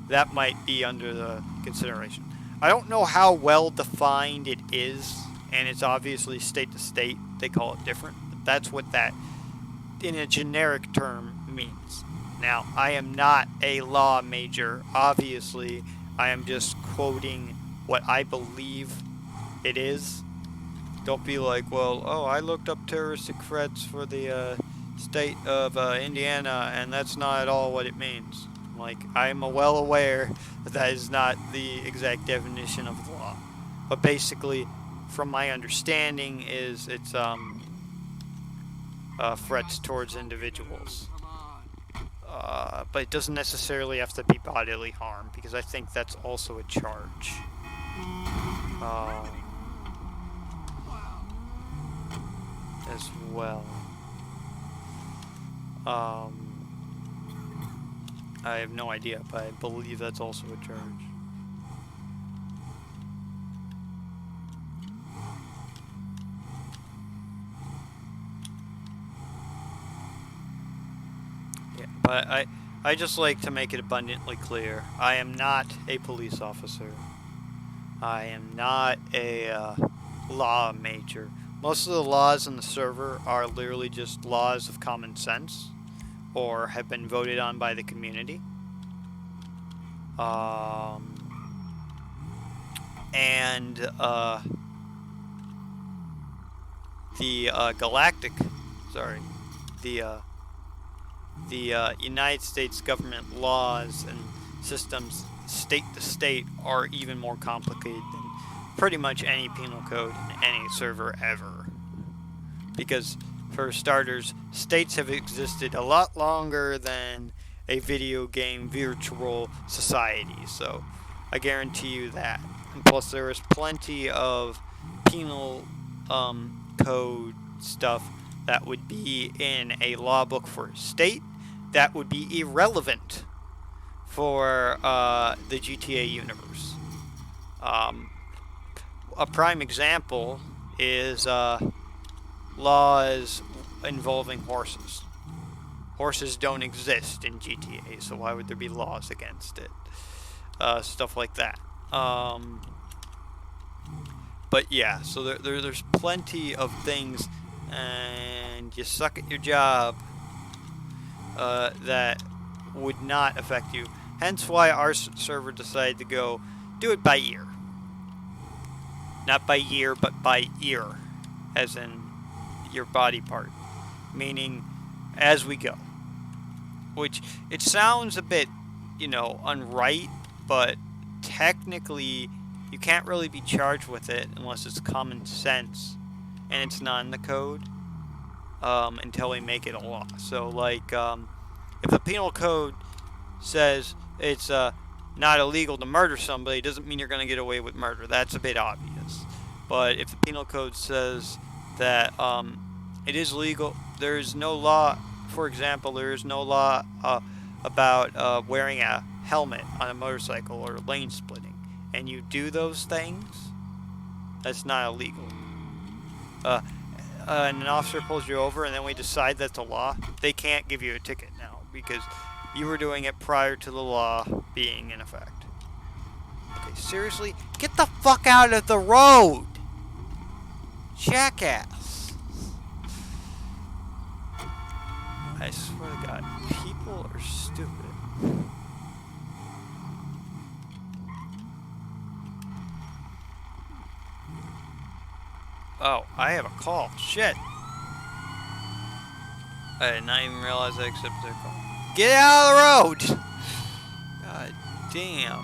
That might be under the consideration. I don't know how well defined it is, and it's obviously state to state. They call it different, but that's what that, in a generic term, means. Now, I am not a law major. Obviously, I am just quoting what I believe it is. Don't be like, well, oh, I looked up terroristic threats for the state of Indiana, and that's not at all what it means. Like, I'm well aware that is not the exact definition of the law. But basically, from my understanding, is it's threats towards individuals. But it doesn't necessarily have to be bodily harm, because I think that's also a charge. As well. I have no idea, but I believe that's also a charge. But I just like to make it abundantly clear. I am not a police officer. I am not a law major. Most of the laws in the server are literally just laws of common sense or have been voted on by the community. And the United States government laws and systems state to state are even more complicated than pretty much any penal code in any server ever. Because, for starters, states have existed a lot longer than a video game virtual society, so I guarantee you that. And plus, there is plenty of penal code stuff that would be in a law book for a state that would be irrelevant for the GTA universe. A prime example is laws involving horses. Horses don't exist in GTA, so why would there be laws against it? Stuff like that. But yeah, so there's plenty of things, and you suck at your job that would not affect you. Hence why our server decided to go do it by ear. Not by year, but by ear, as in your body part, meaning as we go. Which, it sounds a bit, unright, but technically you can't really be charged with it unless it's common sense and it's not in the code until we make it a law. So, like, if the penal code says it's not illegal to murder somebody, it doesn't mean you're going to get away with murder. That's a bit obvious. But if the penal code says that it is legal, there is no law. For example, there is no law about wearing a helmet on a motorcycle or lane splitting, and you do those things, that's not illegal. And an officer pulls you over, and then we decide that's a law, they can't give you a ticket now because you were doing it prior to the law being in effect. Okay, seriously? Get the fuck out of the road! Jackass! I swear to God, people are stupid. Oh, I have a call. Shit. I did not even realize I accepted a call. Get out of the road! God damn.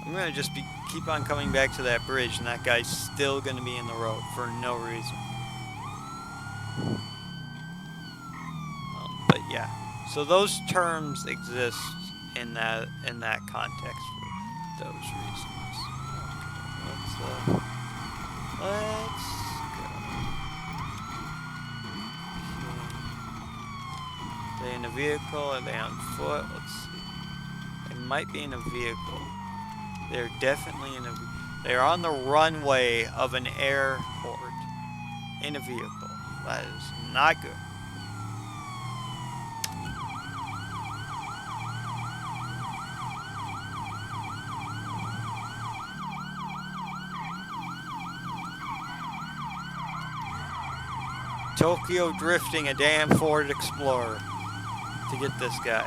I'm gonna just keep on coming back to that bridge, and that guy's still gonna be in the road for no reason. But yeah, so those terms exist in that context for those reasons. Okay, let's go. Okay. Are they in a vehicle? Are they on foot? Let's see. They might be in a vehicle. They're definitely in a. They're on the runway of an airport in a vehicle. That is not good. Tokyo drifting a damn Ford Explorer to get this guy.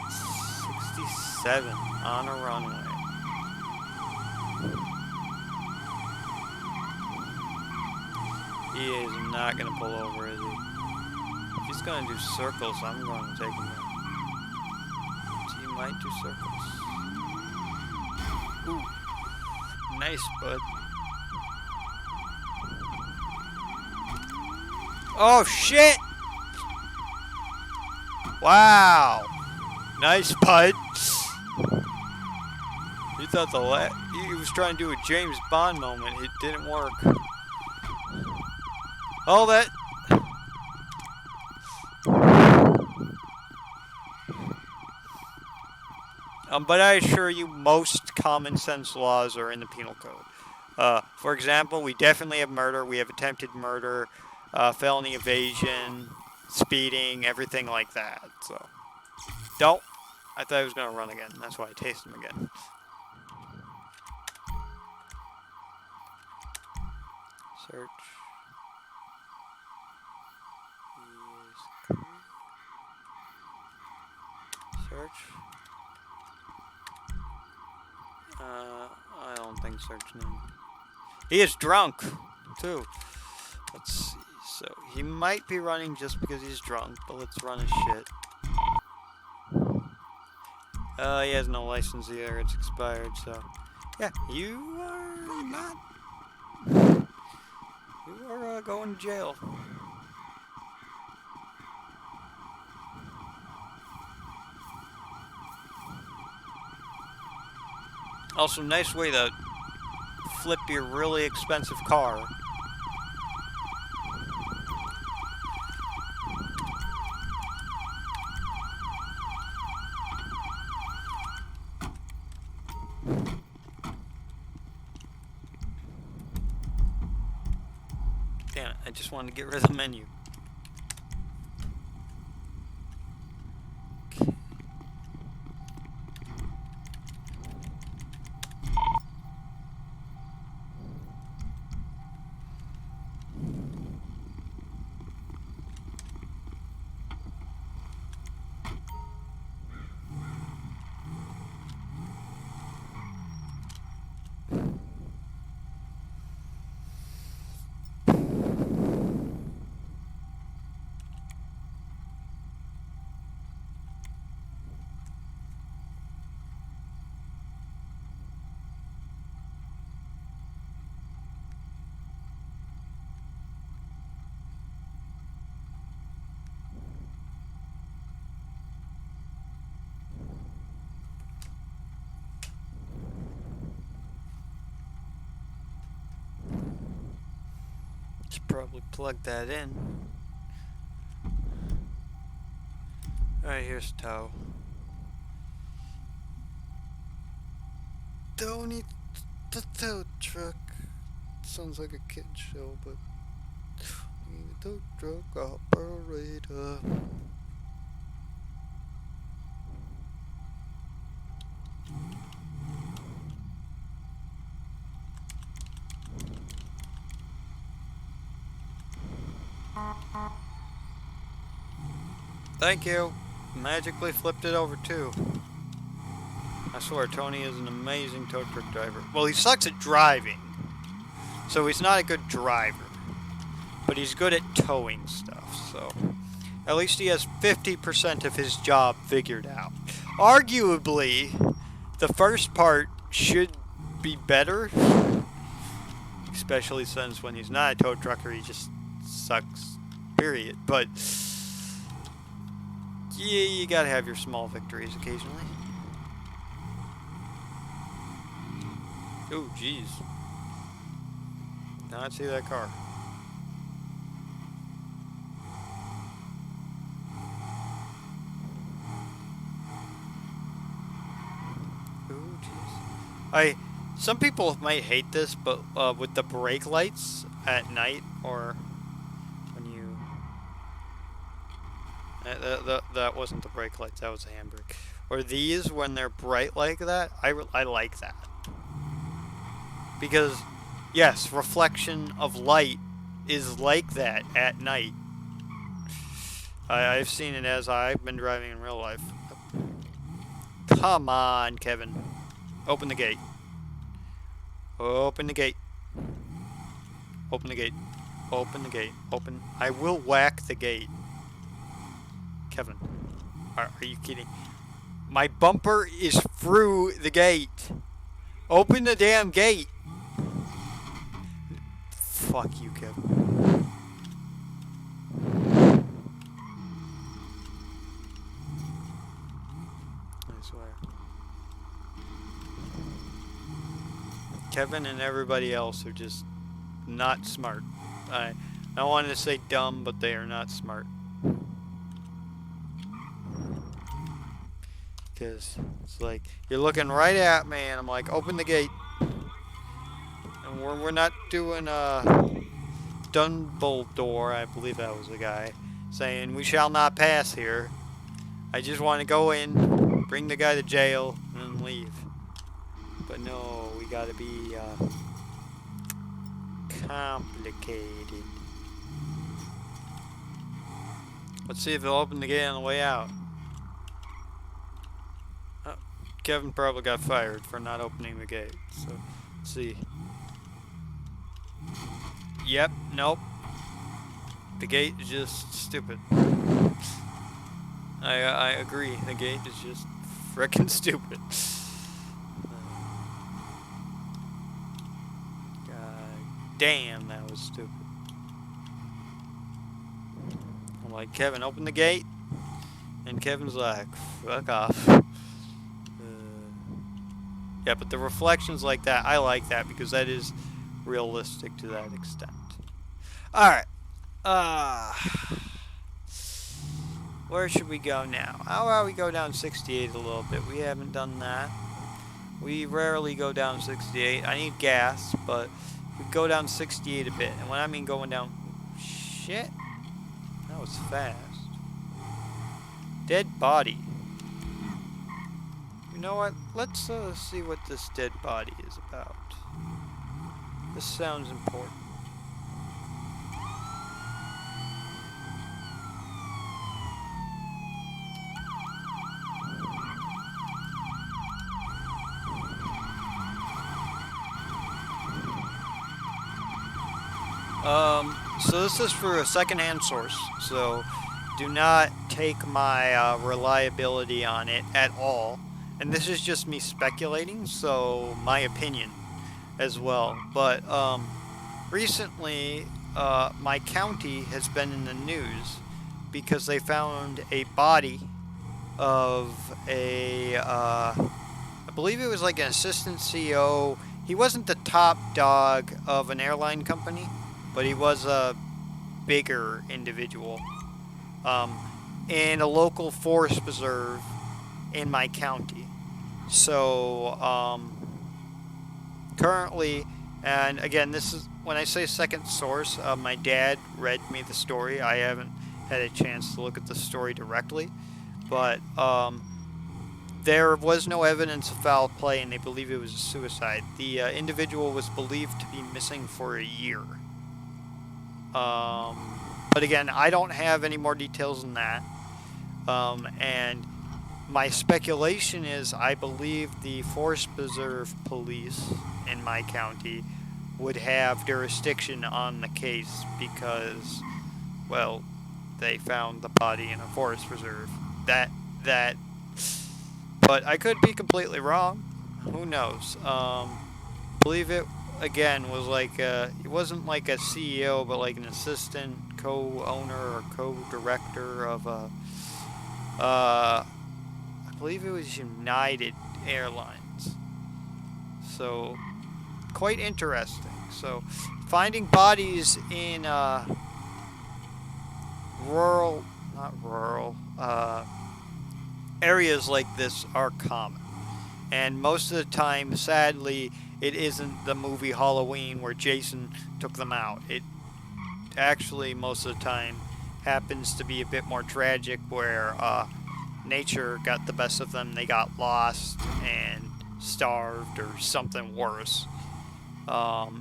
67 on a runway. He is not going to pull over, is he? If he's going to do circles, I'm going to take him in. He might do circles. Ooh. Nice, bud. Oh, shit! Wow! Nice, bud. He thought he was trying to do a James Bond moment. It didn't work. Oh, that... but I assure you, most common sense laws are in the penal code. For example, we definitely have murder. We have attempted murder, felony evasion, speeding, everything like that. So, Don't. I thought he was gonna run again. That's why I tased him again. Search. He is search. I don't think search name. He is drunk, too. Let's see. So he might be running just because he's drunk, but let's run his shit. He has no license either. It's expired, so yeah, you are not. You are going to jail. Also, nice way to flip your really expensive car. Damn it, I just wanted to get rid of the menu. Should probably plug that in. Alright, here's tow. Don't need the tow truck. Sounds like a kid show, but need a tow truck operator. Thank you. Magically flipped it over too. I swear Tony is an amazing tow truck driver. Well, he sucks at driving, so he's not a good driver. But he's good at towing stuff, so at least he has 50% of his job figured out. Arguably, the first part should be better, especially since when he's not a tow trucker, he just sucks, period. But yeah, you gotta have your small victories occasionally. Oh, jeez. Not see that car. Oh, jeez. Some people might hate this, but with the brake lights at night, or when you... that wasn't the brake lights, that was the handbrake. Or these, when they're bright like that, I like that. Because, yes, reflection of light is like that at night. I've seen it as I've been driving in real life. Come on, Kevin. Open the gate. Open the gate. Open the gate. Open the gate. Open. I will whack the gate. Kevin. Are you kidding? My bumper is through the gate. Open the damn gate. Fuck you, Kevin. I swear. Kevin and everybody else are just not smart. I wanted to say dumb, but they are not smart. Because it's like, you're looking right at me, and I'm like, open the gate. And we're not doing Dumbledore, I believe that was the guy, saying we shall not pass here. I just want to go in, bring the guy to jail, and then leave. But no, we gotta be complicated. Let's see if they'll open the gate on the way out. Oh, Kevin probably got fired for not opening the gate. So, let's see. Yep, nope. The gate is just stupid. I agree. The gate is just frickin' stupid. God damn, that was stupid. I'm like, Kevin, open the gate. And Kevin's like, fuck off. Yeah, but the reflections like that, I like that because that is realistic to that extent. Alright. Where should we go now? How about we go down 68 a little bit? We haven't done that. We rarely go down 68. I need gas, but we go down 68 a bit. And when I mean going down... Shit. That was fast. Dead body. You know what? Let's see what this dead body is about. This sounds important. So this is for a secondhand source, so do not take my reliability on it at all. And this is just me speculating, so my opinion as well. But recently, my county has been in the news because they found a body of a, I believe it was like an assistant CEO. He wasn't the top dog of an airline company, but he was a bigger individual in a local forest preserve in my county. So currently, and again, this is when I say second source, my dad read me the story. I haven't had a chance to look at the story directly, but there was no evidence of foul play, and they believe it was a suicide. The individual was believed to be missing for a year. But again, I don't have any more details than that. And my speculation is I believe the Forest Preserve Police in my county would have jurisdiction on the case because, well, they found the body in a forest preserve. But I could be completely wrong. Who knows? Believe it. Again, was like it wasn't like a CEO, but like an assistant co-owner or co-director of I believe it was United Airlines. So quite interesting. So finding bodies in areas like this are common, and most of the time, sadly, it isn't the movie Halloween where Jason took them out. It actually, most of the time, happens to be a bit more tragic where nature got the best of them. They got lost and starved or something worse.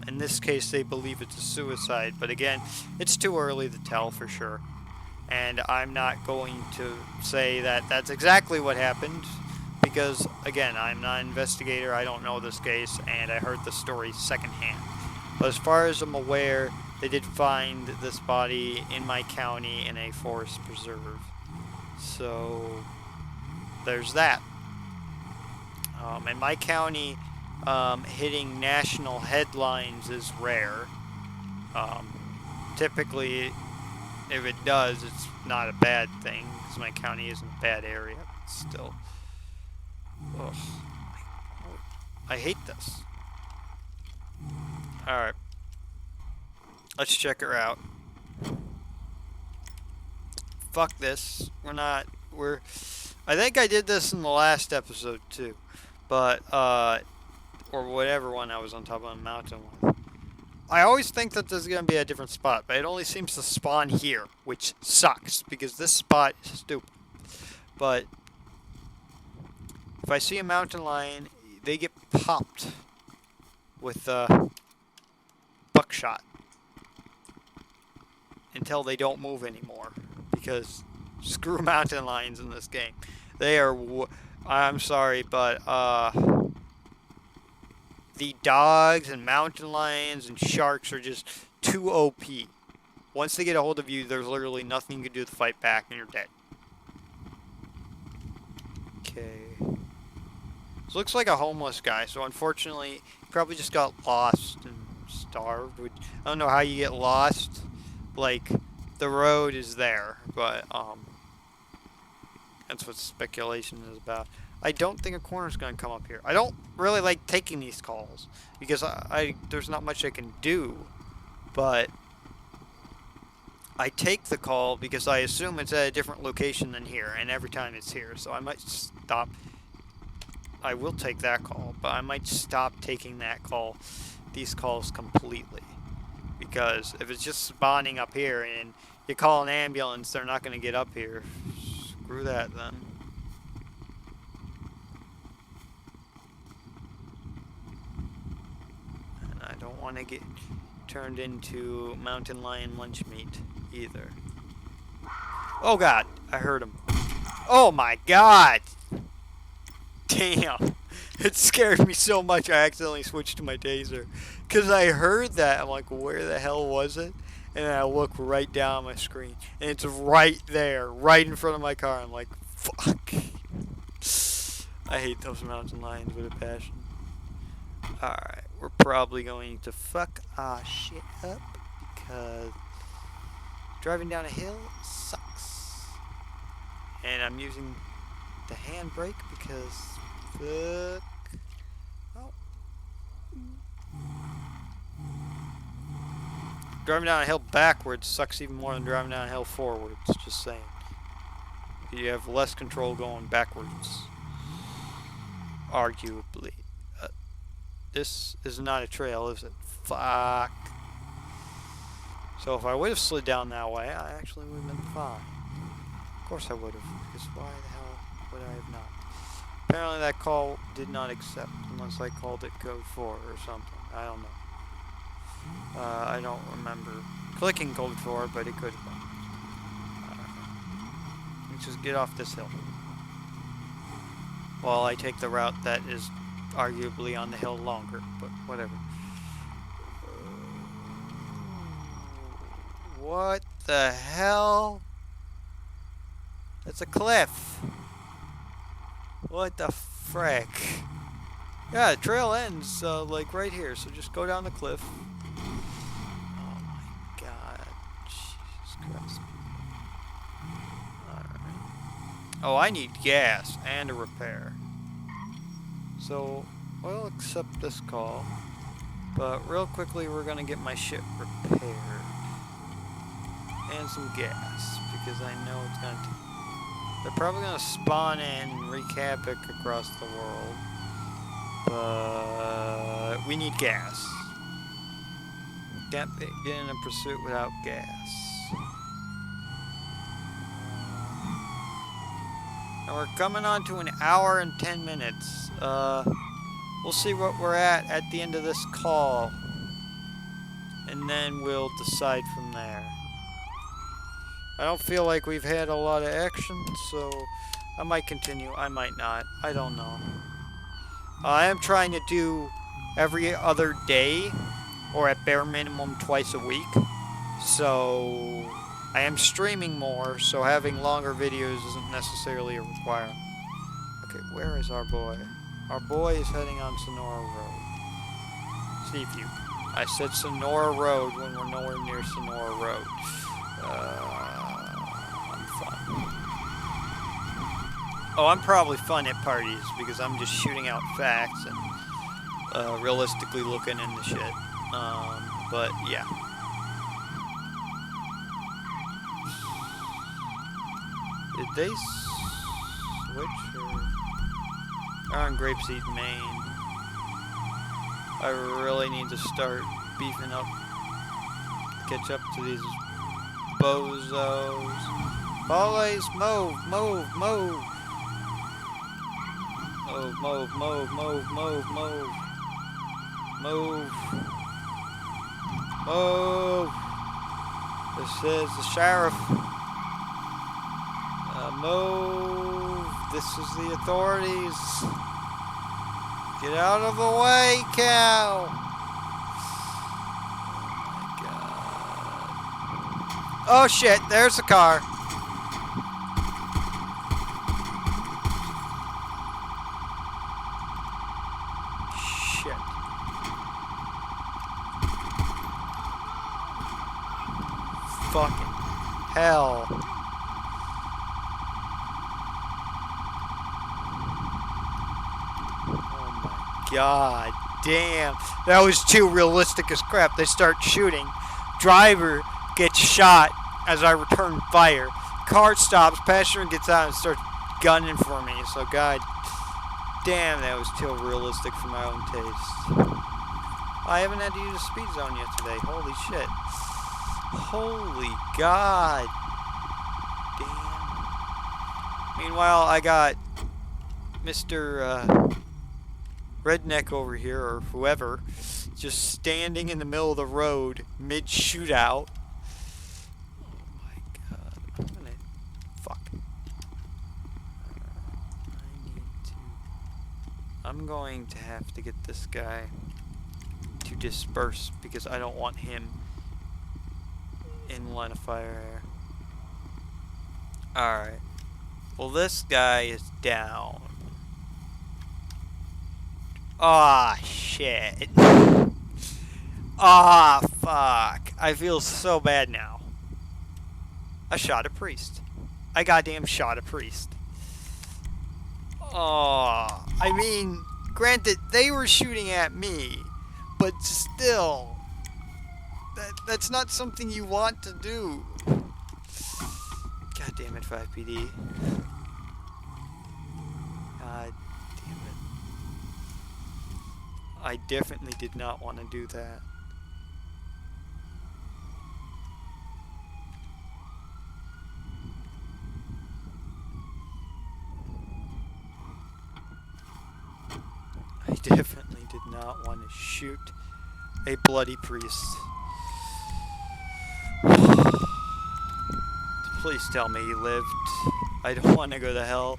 In this case, they believe it's a suicide. But again, it's too early to tell for sure. And I'm not going to say that that's exactly what happened. Because, again, I'm not an investigator, I don't know this case, and I heard the story secondhand. But as far as I'm aware, they did find this body in my county in a forest preserve. So, there's that. In my county, hitting national headlines is rare. Typically, if it does, it's not a bad thing, because my county isn't a bad area, but still. Ugh. I hate this. Alright. Let's check her out. Fuck this. I think I did this in the last episode too. But, or whatever one I was on top of the mountain with. I always think that there's going to be a different spot, but it only seems to spawn here, which sucks, because this spot is stupid. But if I see a mountain lion, they get popped with buckshot until they don't move anymore. Because screw mountain lions in this game. They are, I'm sorry, but the dogs and mountain lions and sharks are just too OP. Once they get a hold of you, there's literally nothing you can do to fight back and you're dead. Okay. This looks like a homeless guy, so unfortunately, he probably just got lost and starved. I don't know how you get lost. Like, the road is there, but, that's what speculation is about. I don't think a corner's going to come up here. I don't really like taking these calls, because there's not much I can do, but I take the call because I assume it's at a different location than here, and every time it's here, so I might stop. I will take that call, but I might stop taking these calls completely, because if it's just spawning up here and you call an ambulance, they're not going to get up here. Screw that then. And I don't want to get turned into mountain lion lunch meat either. Oh god, I heard him. Oh my god! Damn. It scared me so much I accidentally switched to my taser. Because I heard that. I'm like, where the hell was it? And then I look right down on my screen. And it's right there. Right in front of my car. I'm like, fuck. I hate those mountain lions with a passion. Alright. We're probably going to fuck our shit up. Because driving down a hill sucks. And I'm using the handbrake because... fuck. Oh. Driving down a hill backwards sucks even more than driving down a hill forwards. Just saying. You have less control going backwards. Arguably. This is not a trail, is it? Fuck. So if I would have slid down that way, I actually would have been fine. Of course I would have, because why the hell would I have not? Apparently that call did not accept unless I called it code 4 or something. I don't know. I don't remember clicking code 4, but it could have been. Let's just get off this hill. While I take the route that is arguably on the hill longer, but whatever. What the hell? That's a cliff. What the frick? Yeah, the trail ends like right here, so just go down the cliff. Oh my god. Jesus Christ. Alright. Oh, I need gas and a repair. So, we'll accept this call. But real quickly, we're gonna get my shit repaired. And some gas, because I know it's gonna take. They're probably going to spawn in and wreak havoc across the world. But we need gas. Can't get in a pursuit without gas. And we're coming on to an hour and 10 minutes. We'll see what we're at the end of this call. And then we'll decide from there. I don't feel like we've had a lot of action, so I might continue, I might not, I don't know. I am trying to do every other day, or at bare minimum twice a week, so I am streaming more, so having longer videos isn't necessarily a requirement. Okay, where is our boy? Our boy is heading on Sonora Road. Seaview. I said Sonora Road when we're nowhere near Sonora Road. I'm fun. Oh, I'm probably fun at parties because I'm just shooting out facts and realistically looking into shit. But yeah. Did they switch or? They're on Grapeseed, Maine. I really need to start beefing up, catch up to these bozos. Always move, move, move. Move, move, move, move, move. Move. Move. This is the sheriff. Move. This is the authorities. Get out of the way, cow. Oh my god. Oh shit, there's the car. Shit. Fucking hell. God damn. That was too realistic as crap. They start shooting. Driver gets shot as I return fire. Car stops. Passenger gets out and starts gunning for me. So, god damn, that was too realistic for my own taste. I haven't had to use a speed zone yet today. Holy shit. Holy god damn. Meanwhile, I got Mr. Redneck over here, or whoever, just standing in the middle of the road, mid-shootout. Oh my god. Fuck. I'm going to have to get this guy to disperse, because I don't want him in line of fire here. Alright. Well, this guy is down. Ah, shit. Ah, fuck. I feel so bad now. I shot a priest. I goddamn shot a priest. Oh, I mean, granted, they were shooting at me, but still, that's not something you want to do. God damn it, 5PD. God damn it. I definitely did not want to do that. I definitely did not want to shoot a bloody priest. Please tell me he lived. I don't want to go to hell.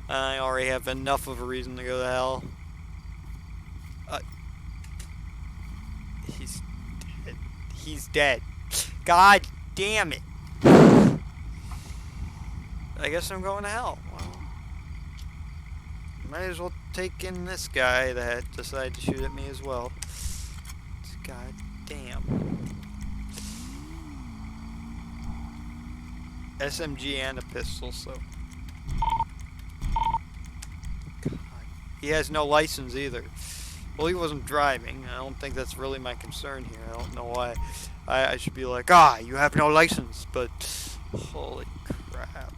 I already have enough of a reason to go to hell. He's dead. He's dead. God damn it. I guess I'm going to hell. Well, might as well take in this guy that decided to shoot at me as well. God damn. SMG and a pistol, so. God. He has no license either. Well, he wasn't driving. I don't think that's really my concern here. I don't know why. I should be like, you have no license. But, holy crap.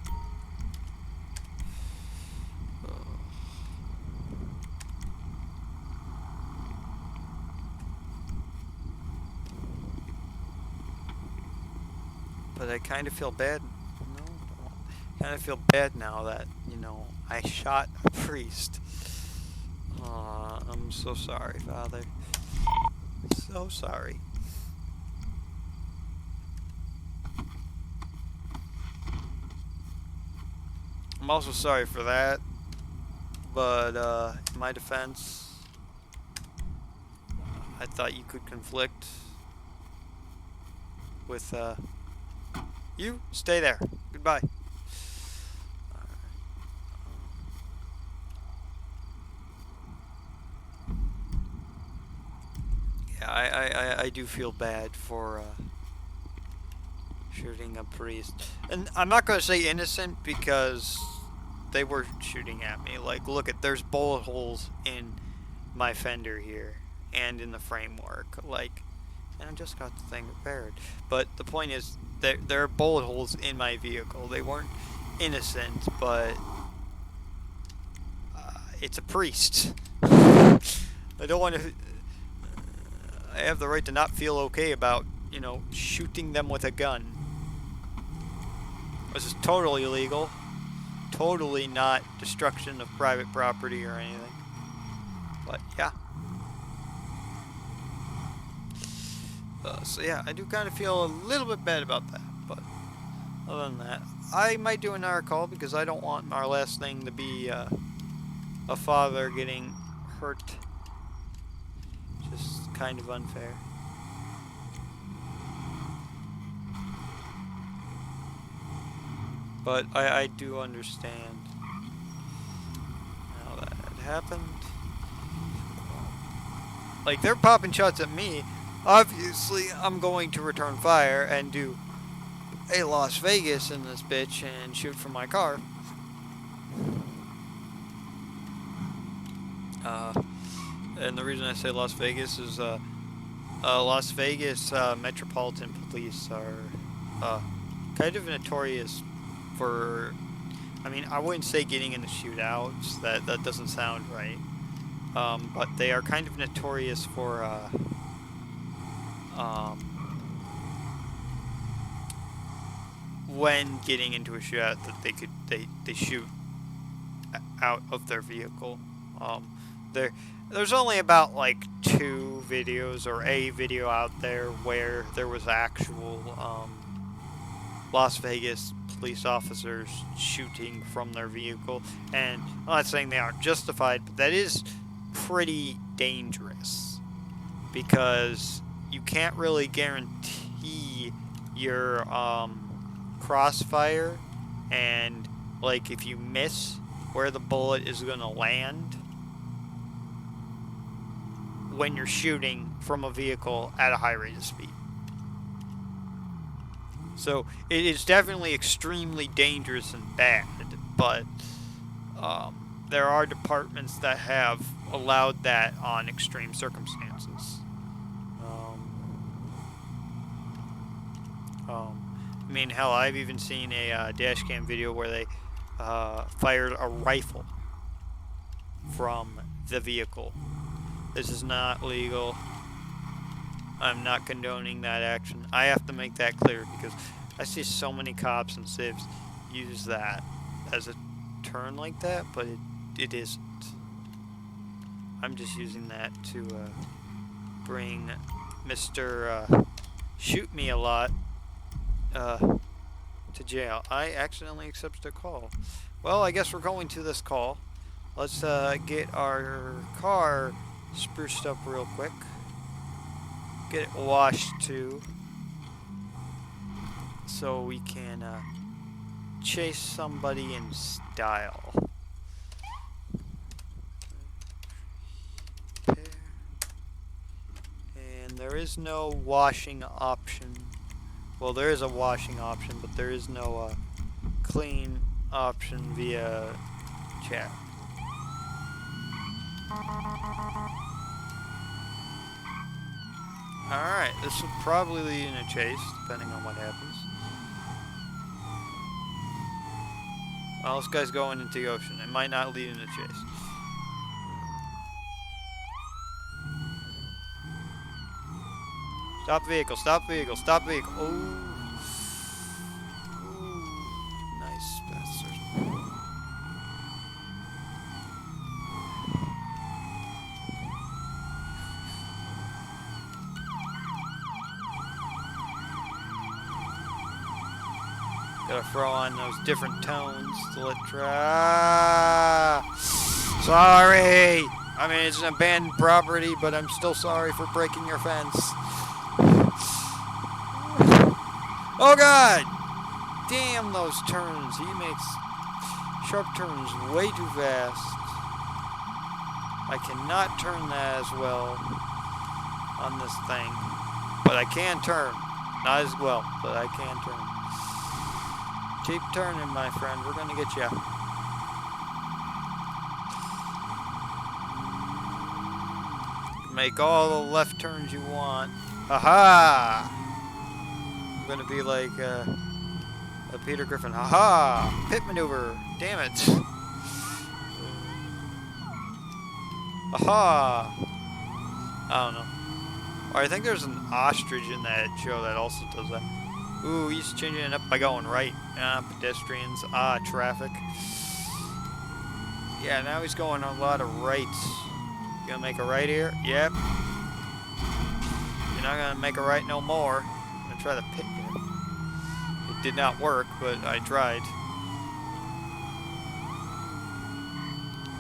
But I kind of feel bad. No, I kind of feel bad now that, I shot a priest. I'm so sorry, Father. So sorry. I'm also sorry for that. But, in my defense, I thought you could conflict with, you stay there. Goodbye. Yeah, I do feel bad for shooting a priest. And I'm not going to say innocent because they were shooting at me. Like, look there's bullet holes in my fender here and in the framework. Like, and I just got the thing repaired. But the point is, there are bullet holes in my vehicle. They weren't innocent, but it's a priest. I don't want to. I have the right to not feel okay about, shooting them with a gun. This is totally illegal. totally not destruction of private property or anything. But yeah. So yeah, I do kind of feel a little bit bad about that. But other than that, I might do another call because I don't want our last thing to be a father getting hurt. Just kind of unfair. But I do understand how that had happened. Like, they're popping shots at me. Obviously, I'm going to return fire and do a Las Vegas in this bitch and shoot from my car. And the reason I say Las Vegas is Las Vegas Metropolitan Police are kind of notorious for, I mean, I wouldn't say getting into shootouts, that doesn't sound right, but they are kind of notorious for when getting into a shootout that they shoot out of their vehicle. There's only about like 2 videos or a video out there where there was actual Las Vegas police officers shooting from their vehicle, and I'm not saying they aren't justified, but that is pretty dangerous because you can't really guarantee your crossfire, and like if you miss where the bullet is going to land when you're shooting from a vehicle at a high rate of speed. So it is definitely extremely dangerous and bad, but there are departments that have allowed that on extreme circumstances. I mean, hell, I've even seen a dash cam video where they fired a rifle from the vehicle. This is not legal. I'm not condoning that action. I have to make that clear because I see so many cops and civs use that as a turn like that, but it isn't. I'm just using that to bring Mr. Shoot Me a Lot to jail. I accidentally accepted a call. Well, I guess we're going to this call. Let's get our car spruced up real quick. Get it washed too, so we can chase somebody in style. And there is no washing option. Well, there is a washing option, but there is no clean option via chat. Alright, this will probably lead in a chase, depending on what happens. Well, this guy's going into the ocean. It might not lead in a chase. Stop vehicle, stop vehicle, stop vehicle. Oh. Ooh, nice bastard. Gotta throw on those different tones to let try. Sorry! I mean, it's an abandoned property, but I'm still sorry for breaking your fence. Oh god! Damn those turns. He makes sharp turns way too fast. I cannot turn that as well on this thing. But I can turn. Not as well, but I can turn. Keep turning, my friend. We're gonna get you. Make all the left turns you want. Aha! I'm gonna be like a Peter Griffin. Aha! Pit maneuver. Damn it. Aha! I don't know. Or I think there's an ostrich in that show that also does that. Ooh, he's changing it up by going right. Pedestrians. Traffic. Yeah, now he's going a lot of rights. You gonna make a right here? Yep. You're not gonna make a right no more. I'm gonna try to pit you. It did not work, but I tried.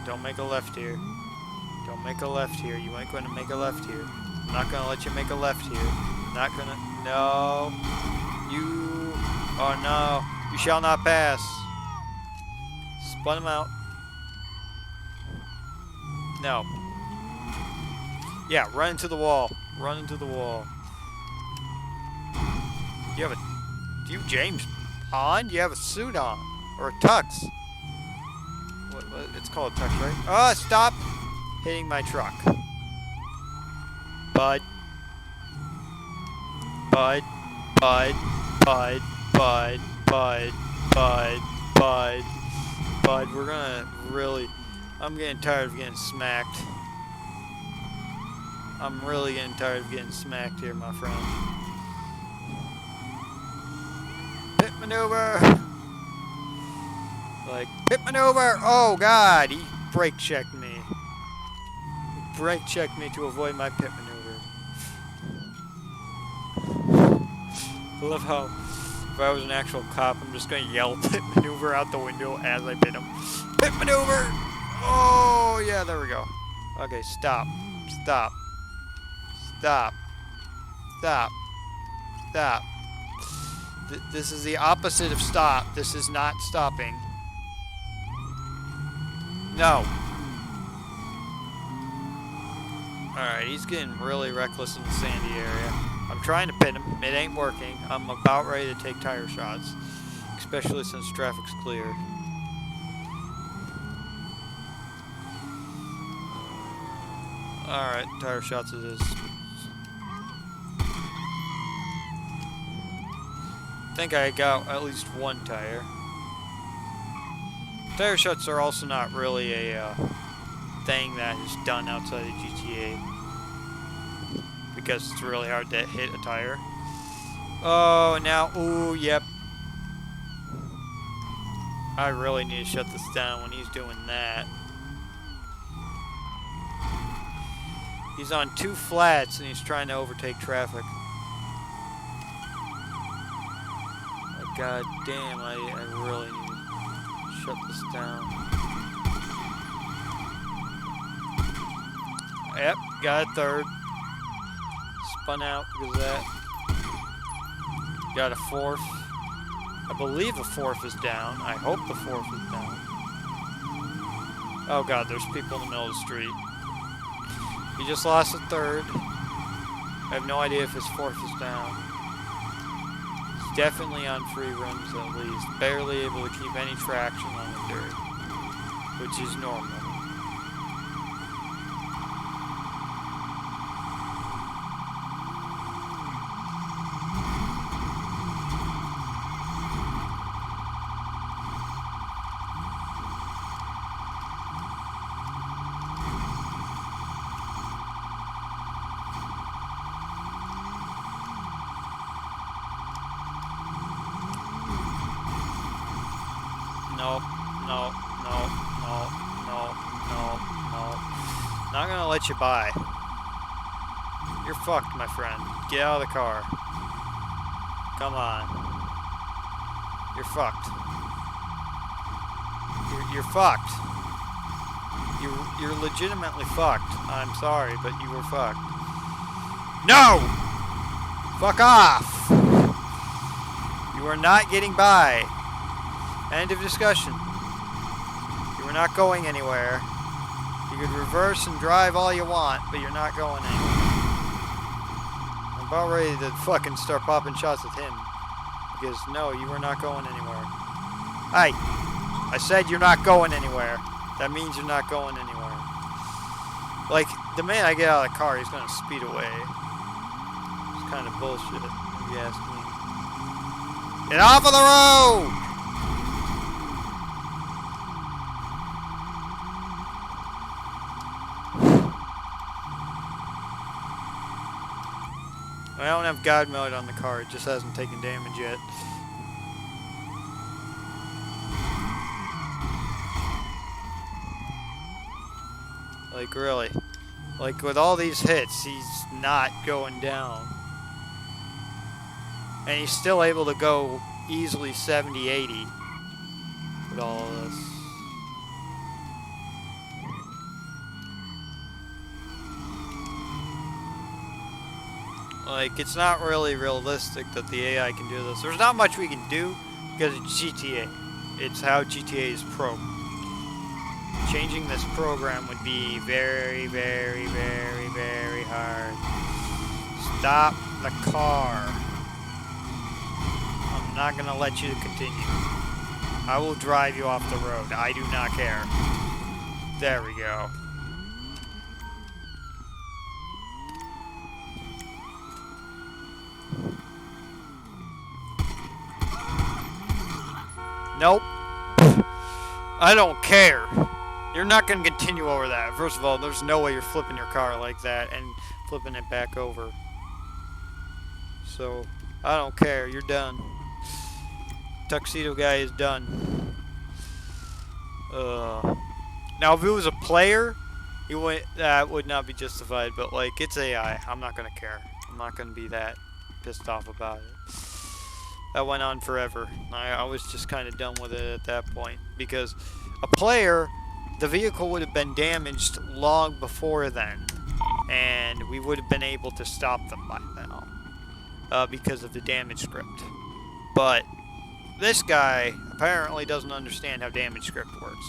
Don't make a left here. Don't make a left here. You ain't gonna make a left here. I'm not gonna let you make a left here. Not gonna. No. You. Oh no. You shall not pass. Spun him out. No. Yeah, run into the wall. Run into the wall. You have a... Do you, James Bond? You have a suit on. Or a tux. What, it's called a tux, right? Oh, stop hitting my truck. Bud. Bud. Bud. Bud. Bud. Bud. Bud. Bud. Bud. We're gonna really... I'm getting tired of getting smacked. I'm really getting tired of getting smacked here, my friend. Pit maneuver! Like, pit maneuver! Oh, God! He brake checked me. He brake checked me to avoid my pit maneuver. I love how, if I was an actual cop, I'm just gonna yell pit maneuver out the window as I pit him. Pit maneuver! Oh, yeah, there we go. Okay, stop. Stop. Stop. Stop. Stop. This is the opposite of stop. This is not stopping. No. Alright, he's getting really reckless in the sandy area. I'm trying to pit him. It ain't working. I'm about ready to take tire shots. Especially since traffic's clear. Alright, tire shots it is. I think I got at least one tire. Tire shots are also not really a thing that is done outside of GTA. Because it's really hard to hit a tire. Oh, now, ooh, yep. I really need to shut this down when he's doing that. He's on 2 flats and he's trying to overtake traffic. God damn, I really need to shut this down. Yep, got a third. Spun out because of that. Got a fourth. I believe a fourth is down. I hope the fourth is down. Oh god, there's people in the middle of the street. He just lost a third. I have no idea if his fourth is down. Definitely on free rims at least. Barely able to keep any traction on the dirt. Which is normal. No, no, no, no, no, no, no. Not gonna let you by. You're fucked, my friend. Get out of the car. Come on. You're fucked. You're fucked. You're legitimately fucked. I'm sorry, but you were fucked. No! Fuck off! You are not getting by. End of discussion. You are not going anywhere. You could reverse and drive all you want, but you're not going anywhere. I'm about ready to fucking start popping shots at him. Because, no, you are not going anywhere. Hey! I said you're not going anywhere. That means you're not going anywhere. Like, the minute I get out of the car, he's gonna speed away. It's kind of bullshit, if you ask me. Get off of the road! I don't have God mode on the car. It just hasn't taken damage yet. Like, really. Like, with all these hits, he's not going down. And he's still able to go easily 70, 80 with all of this. Like, it's not really realistic that the AI can do this. There's not much we can do because it's GTA. It's how GTA is programmed. Changing this program would be very, very, very, very hard. Stop the car. I'm not gonna let you continue. I will drive you off the road. I do not care. There we go. Nope. I don't care. You're not going to continue over that. First of all, there's no way you're flipping your car like that and flipping it back over. So, I don't care. You're done. Tuxedo guy is done. Now, if it was a player, that would not be justified. But, like, it's AI. I'm not going to care. I'm not going to be that pissed off about it. That went on forever. I was just kind of done with it at that point. Because a player, the vehicle would have been damaged long before then. And we would have been able to stop them by now. Because of the damage script. But this guy apparently doesn't understand how damage script works.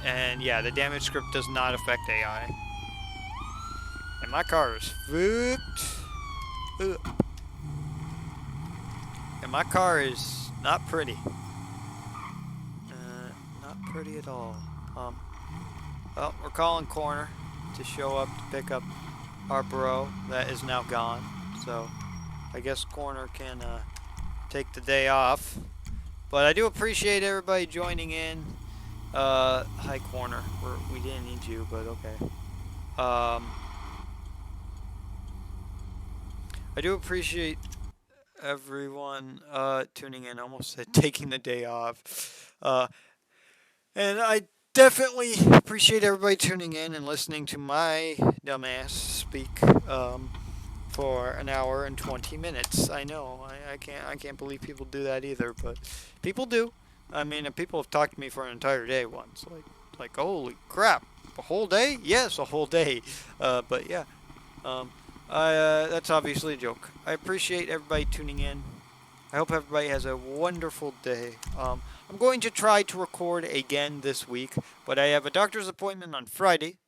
And yeah, the damage script does not affect AI. And my car is fucked. And my car is not pretty. Not pretty at all. Well, we're calling corner to show up to pick up our bro that is now gone. So I guess corner can take the day off. But I do appreciate everybody joining in. Hi corner. We didn't need you, but okay. I do appreciate everyone tuning in. Almost said taking the day off. And I definitely appreciate everybody tuning in and listening to my dumbass speak for an hour and 20 minutes. I know. I can't believe people do that either, but people do. I mean, people have talked to me for an entire day once. Like holy crap, a whole day? Yes, a whole day. But yeah. That's obviously a joke. I appreciate everybody tuning in. I hope everybody has a wonderful day. I'm going to try to record again this week, but I have a doctor's appointment on Friday.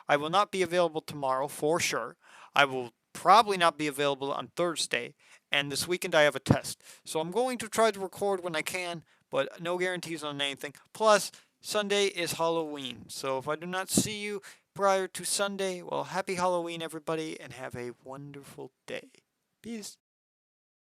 I will not be available tomorrow for sure. I will probably not be available on Thursday, and this weekend I have a test. So I'm going to try to record when I can, but no guarantees on anything. Plus, Sunday is Halloween, so if I do not see you prior to Sunday, well, happy Halloween, everybody, and have a wonderful day. Peace.